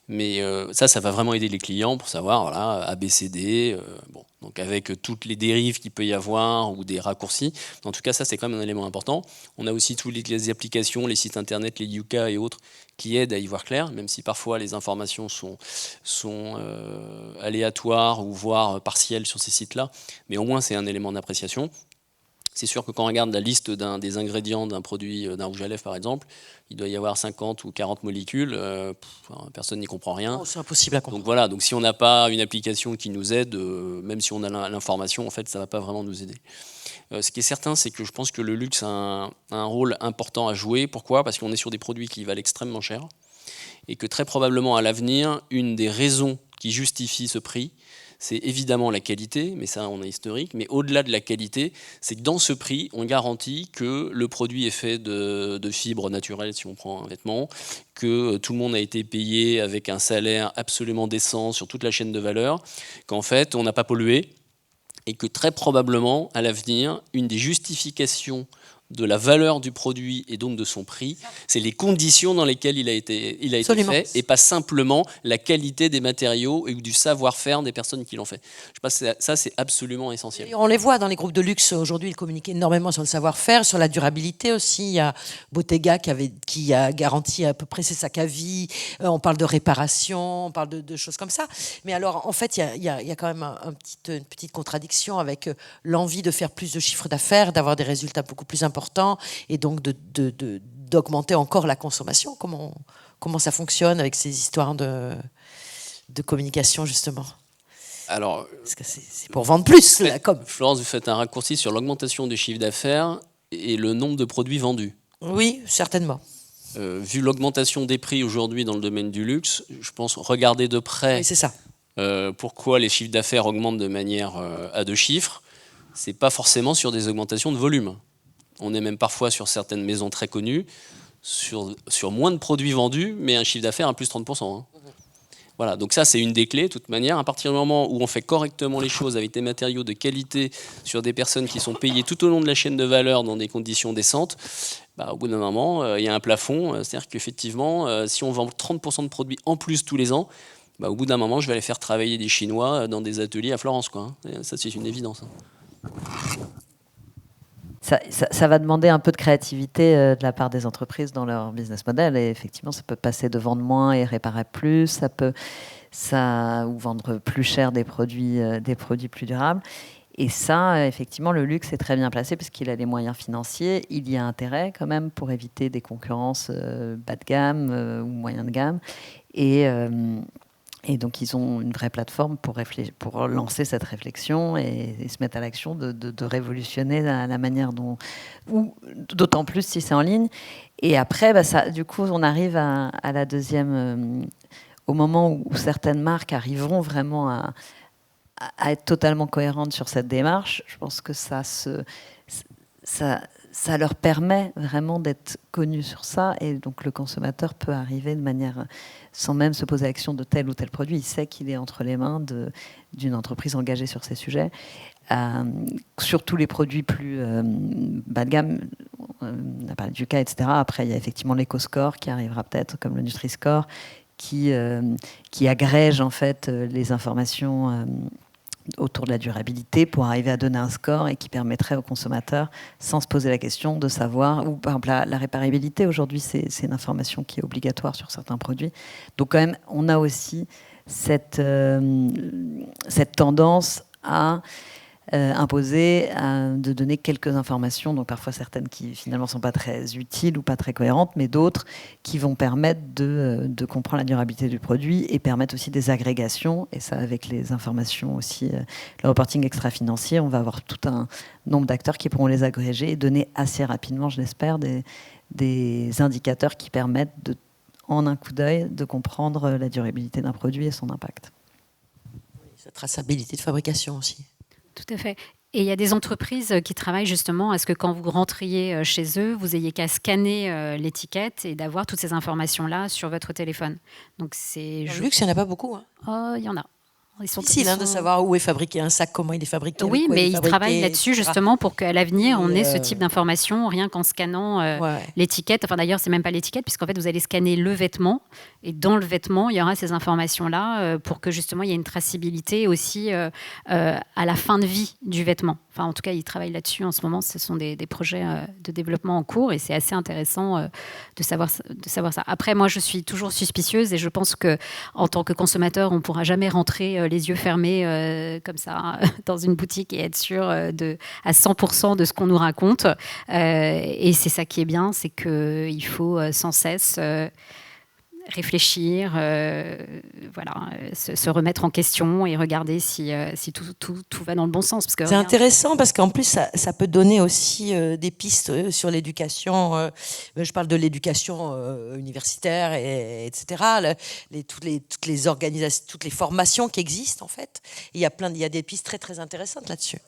Mais ça va vraiment aider les clients pour savoir, voilà, ABCD, donc avec toutes les dérives qu'il peut y avoir ou des raccourcis. En tout cas, ça c'est quand même un élément important. On a aussi toutes les applications, les sites internet, les Yuka et autres, qui aident à y voir clair, même si parfois les informations sont aléatoires ou voire partielles sur ces sites-là, mais au moins c'est un élément d'appréciation. C'est sûr que quand on regarde la liste des ingrédients d'un produit, d'un rouge à lèvres par exemple, il doit y avoir 50 ou 40 molécules, personne n'y comprend rien. Oh, c'est impossible à comprendre. Donc voilà, donc si on n'a pas une application qui nous aide, même si on a l'information, en fait, ça ne va pas vraiment nous aider. Ce qui est certain, c'est que je pense que le luxe a un rôle important à jouer. Pourquoi ? Parce qu'on est sur des produits qui valent extrêmement cher et que très probablement à l'avenir, une des raisons qui justifie ce prix, c'est évidemment la qualité, mais ça on est historique, mais au-delà de la qualité, c'est que dans ce prix, on garantit que le produit est fait de fibres naturelles, si on prend un vêtement, que tout le monde a été payé avec un salaire absolument décent sur toute la chaîne de valeur, qu'en fait on n'a pas pollué, et que très probablement, à l'avenir, une des justifications de la valeur du produit et donc de son prix, c'est les conditions dans lesquelles il a été fait, et pas simplement la qualité des matériaux ou du savoir-faire des personnes qui l'ont fait. Je pense que ça, c'est absolument essentiel. Et on les voit dans les groupes de luxe aujourd'hui, ils communiquent énormément sur le savoir-faire, sur la durabilité aussi. Il y a Bottega qui a garanti à peu près ses sacs à vie. On parle de réparation, on parle de choses comme ça. Mais alors, en fait, il y a quand même une petite contradiction avec l'envie de faire plus de chiffre d'affaires, d'avoir des résultats beaucoup plus importants, et donc d'augmenter encore la consommation. Comment ça fonctionne avec ces histoires de communication, justement? Alors, parce que c'est pour vendre plus, la com. Florence, vous faites un raccourci sur l'augmentation du chiffre d'affaires et le nombre de produits vendus. Oui, certainement. Vu l'augmentation des prix aujourd'hui dans le domaine du luxe, je pense regarder de près oui, c'est ça. Pourquoi les chiffres d'affaires augmentent de manière à deux chiffres. C'est pas forcément sur des augmentations de volume. On est même parfois sur certaines maisons très connues, sur moins de produits vendus, mais un chiffre d'affaires à plus 30%. Hein. Voilà, donc ça c'est une des clés, de toute manière. À partir du moment où on fait correctement les choses avec des matériaux de qualité sur des personnes qui sont payées tout au long de la chaîne de valeur dans des conditions décentes, au bout d'un moment, il y a un plafond. C'est-à-dire qu'effectivement, si on vend 30% de produits en plus tous les ans, au bout d'un moment, je vais aller faire travailler des Chinois dans des ateliers à Florence. Quoi, hein. Ça c'est une évidence. Hein. Ça va demander un peu de créativité de la part des entreprises dans leur business model. Et effectivement, ça peut passer de vendre moins et réparer plus, ou vendre plus cher des produits plus durables. Et ça, effectivement, le luxe est très bien placé puisqu'il a les moyens financiers. Il y a intérêt quand même pour éviter des concurrences bas de gamme ou moyen de gamme. Et donc, ils ont une vraie plateforme pour lancer cette réflexion et se mettre à l'action de révolutionner la manière dont... D'autant plus si c'est en ligne. Et après, du coup, on arrive à la deuxième... au moment où certaines marques arriveront vraiment à être totalement cohérentes sur cette démarche, je pense que ça leur permet vraiment d'être connus sur ça, et donc le consommateur peut arriver de manière, sans même se poser l'action de tel ou tel produit, il sait qu'il est entre les mains d'une entreprise engagée sur ces sujets. Sur tous les produits plus bas de gamme, on a parlé du cas, etc. Après, il y a effectivement l'EcoScore qui arrivera peut-être, comme le Nutri-Score, qui agrège en fait les informations autour de la durabilité pour arriver à donner un score et qui permettrait aux consommateurs, sans se poser la question, de savoir, ou par exemple la réparabilité, aujourd'hui c'est une information qui est obligatoire sur certains produits. Donc quand même, on a aussi cette tendance à imposer de donner quelques informations, donc parfois certaines qui finalement ne sont pas très utiles ou pas très cohérentes, mais d'autres qui vont permettre de comprendre la durabilité du produit et permettre aussi des agrégations. Et ça, avec les informations aussi, le reporting extra-financier, on va avoir tout un nombre d'acteurs qui pourront les agréger et donner assez rapidement, je l'espère, des indicateurs qui permettent, en un coup d'œil, de comprendre la durabilité d'un produit et son impact. Sa traçabilité de fabrication aussi. Tout à fait. Et il y a des entreprises qui travaillent justement à ce que quand vous rentriez chez eux, vous ayez qu'à scanner l'étiquette et d'avoir toutes ces informations-là sur votre téléphone. Donc c'est... Dans le luxe, il n'y en a pas beaucoup. Hein. Oh, il y en a. C'est difficile de savoir où est fabriqué un sac, comment il est fabriqué. Oui, mais ils travaillent là-dessus justement pour qu'à l'avenir, on ait ce type d'information rien qu'en scannant l'étiquette. Enfin d'ailleurs, c'est même pas l'étiquette, puisqu'en fait, vous allez scanner le vêtement et dans le vêtement, il y aura ces informations-là pour que justement, il y ait une traçabilité aussi à la fin de vie du vêtement. Enfin, en tout cas, ils travaillent là-dessus en ce moment. Ce sont des projets de développement en cours et c'est assez intéressant de savoir ça. Après, moi, je suis toujours suspicieuse et je pense qu'en tant que consommateur, on ne pourra jamais rentrer les yeux fermés comme ça dans une boutique et être sûr à 100% de ce qu'on nous raconte. Et c'est ça qui est bien, c'est qu'il faut sans cesse réfléchir, se remettre en question et regarder si tout va dans le bon sens. C'est intéressant parce qu'en plus, ça peut donner aussi des pistes sur l'éducation. Je parle de l'éducation universitaire, etc. Toutes les organisations, toutes les formations qui existent, en fait. Il y a des pistes très, très intéressantes là-dessus.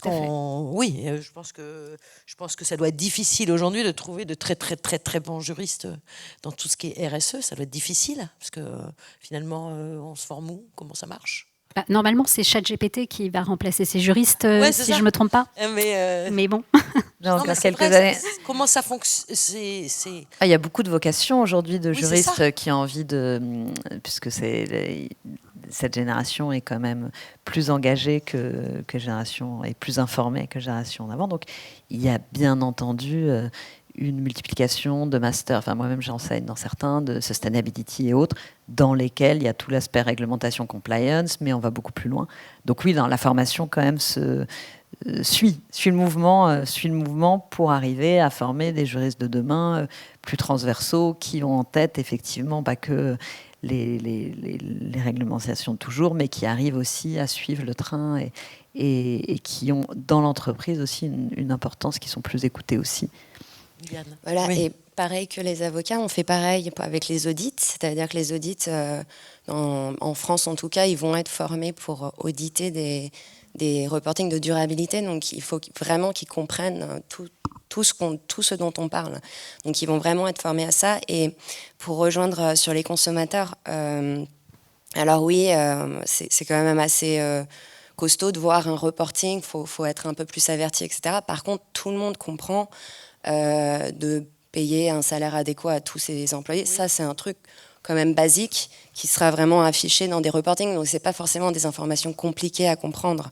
Oui, je pense que ça doit être difficile aujourd'hui de trouver de très, très, très, très bons juristes dans tout ce qui est RSE. Ça doit être difficile parce que finalement, on se forme où? Comment ça marche? Normalement, c'est ChatGPT qui va remplacer ces juristes, si je ne me trompe pas. Mais bon. Dans quelques années. Comment ça fonctionne? Il y a beaucoup de vocations aujourd'hui de juristes qui ont envie de... Puisque cette génération est quand même plus engagée que génération, et plus informée que génération d'avant. Donc, il y a bien entendu une multiplication de masters. Enfin, moi-même, j'enseigne dans certains, de sustainability et autres, dans lesquels il y a tout l'aspect réglementation compliance, mais on va beaucoup plus loin. Donc oui, dans la formation, quand même, suit le mouvement pour arriver à former des juristes de demain plus transversaux, qui ont en tête, effectivement, pas que les réglementations de toujours, mais qui arrivent aussi à suivre le train et qui ont, dans l'entreprise, aussi une importance, qui sont plus écoutés aussi. Voilà, oui. Et pareil que les avocats, on fait pareil avec les audits, c'est-à-dire que les audits, en France en tout cas, ils vont être formés pour auditer des reportings de durabilité, donc il faut vraiment qu'ils comprennent tout ce dont on parle. Donc ils vont vraiment être formés à ça. Et pour rejoindre sur les consommateurs, alors oui, c'est quand même assez costaud de voir un reporting, faut être un peu plus averti, etc. Par contre, tout le monde comprend de payer un salaire adéquat à tous ses employés. Oui. Ça, c'est un truc quand même basique qui sera vraiment affiché dans des reportings. Donc, c'est pas forcément des informations compliquées à comprendre.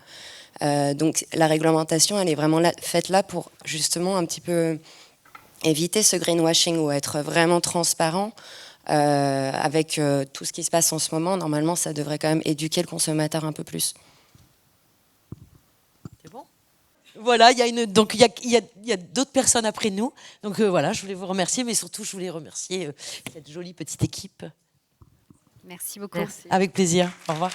Donc, la réglementation, elle est vraiment faite là pour justement un petit peu éviter ce greenwashing ou être vraiment transparent avec tout ce qui se passe en ce moment. Normalement, ça devrait quand même éduquer le consommateur un peu plus. Voilà, il y a d'autres personnes après nous. Donc voilà, je voulais vous remercier, mais surtout, je voulais remercier cette jolie petite équipe. Merci beaucoup. Merci. Avec plaisir. Au revoir.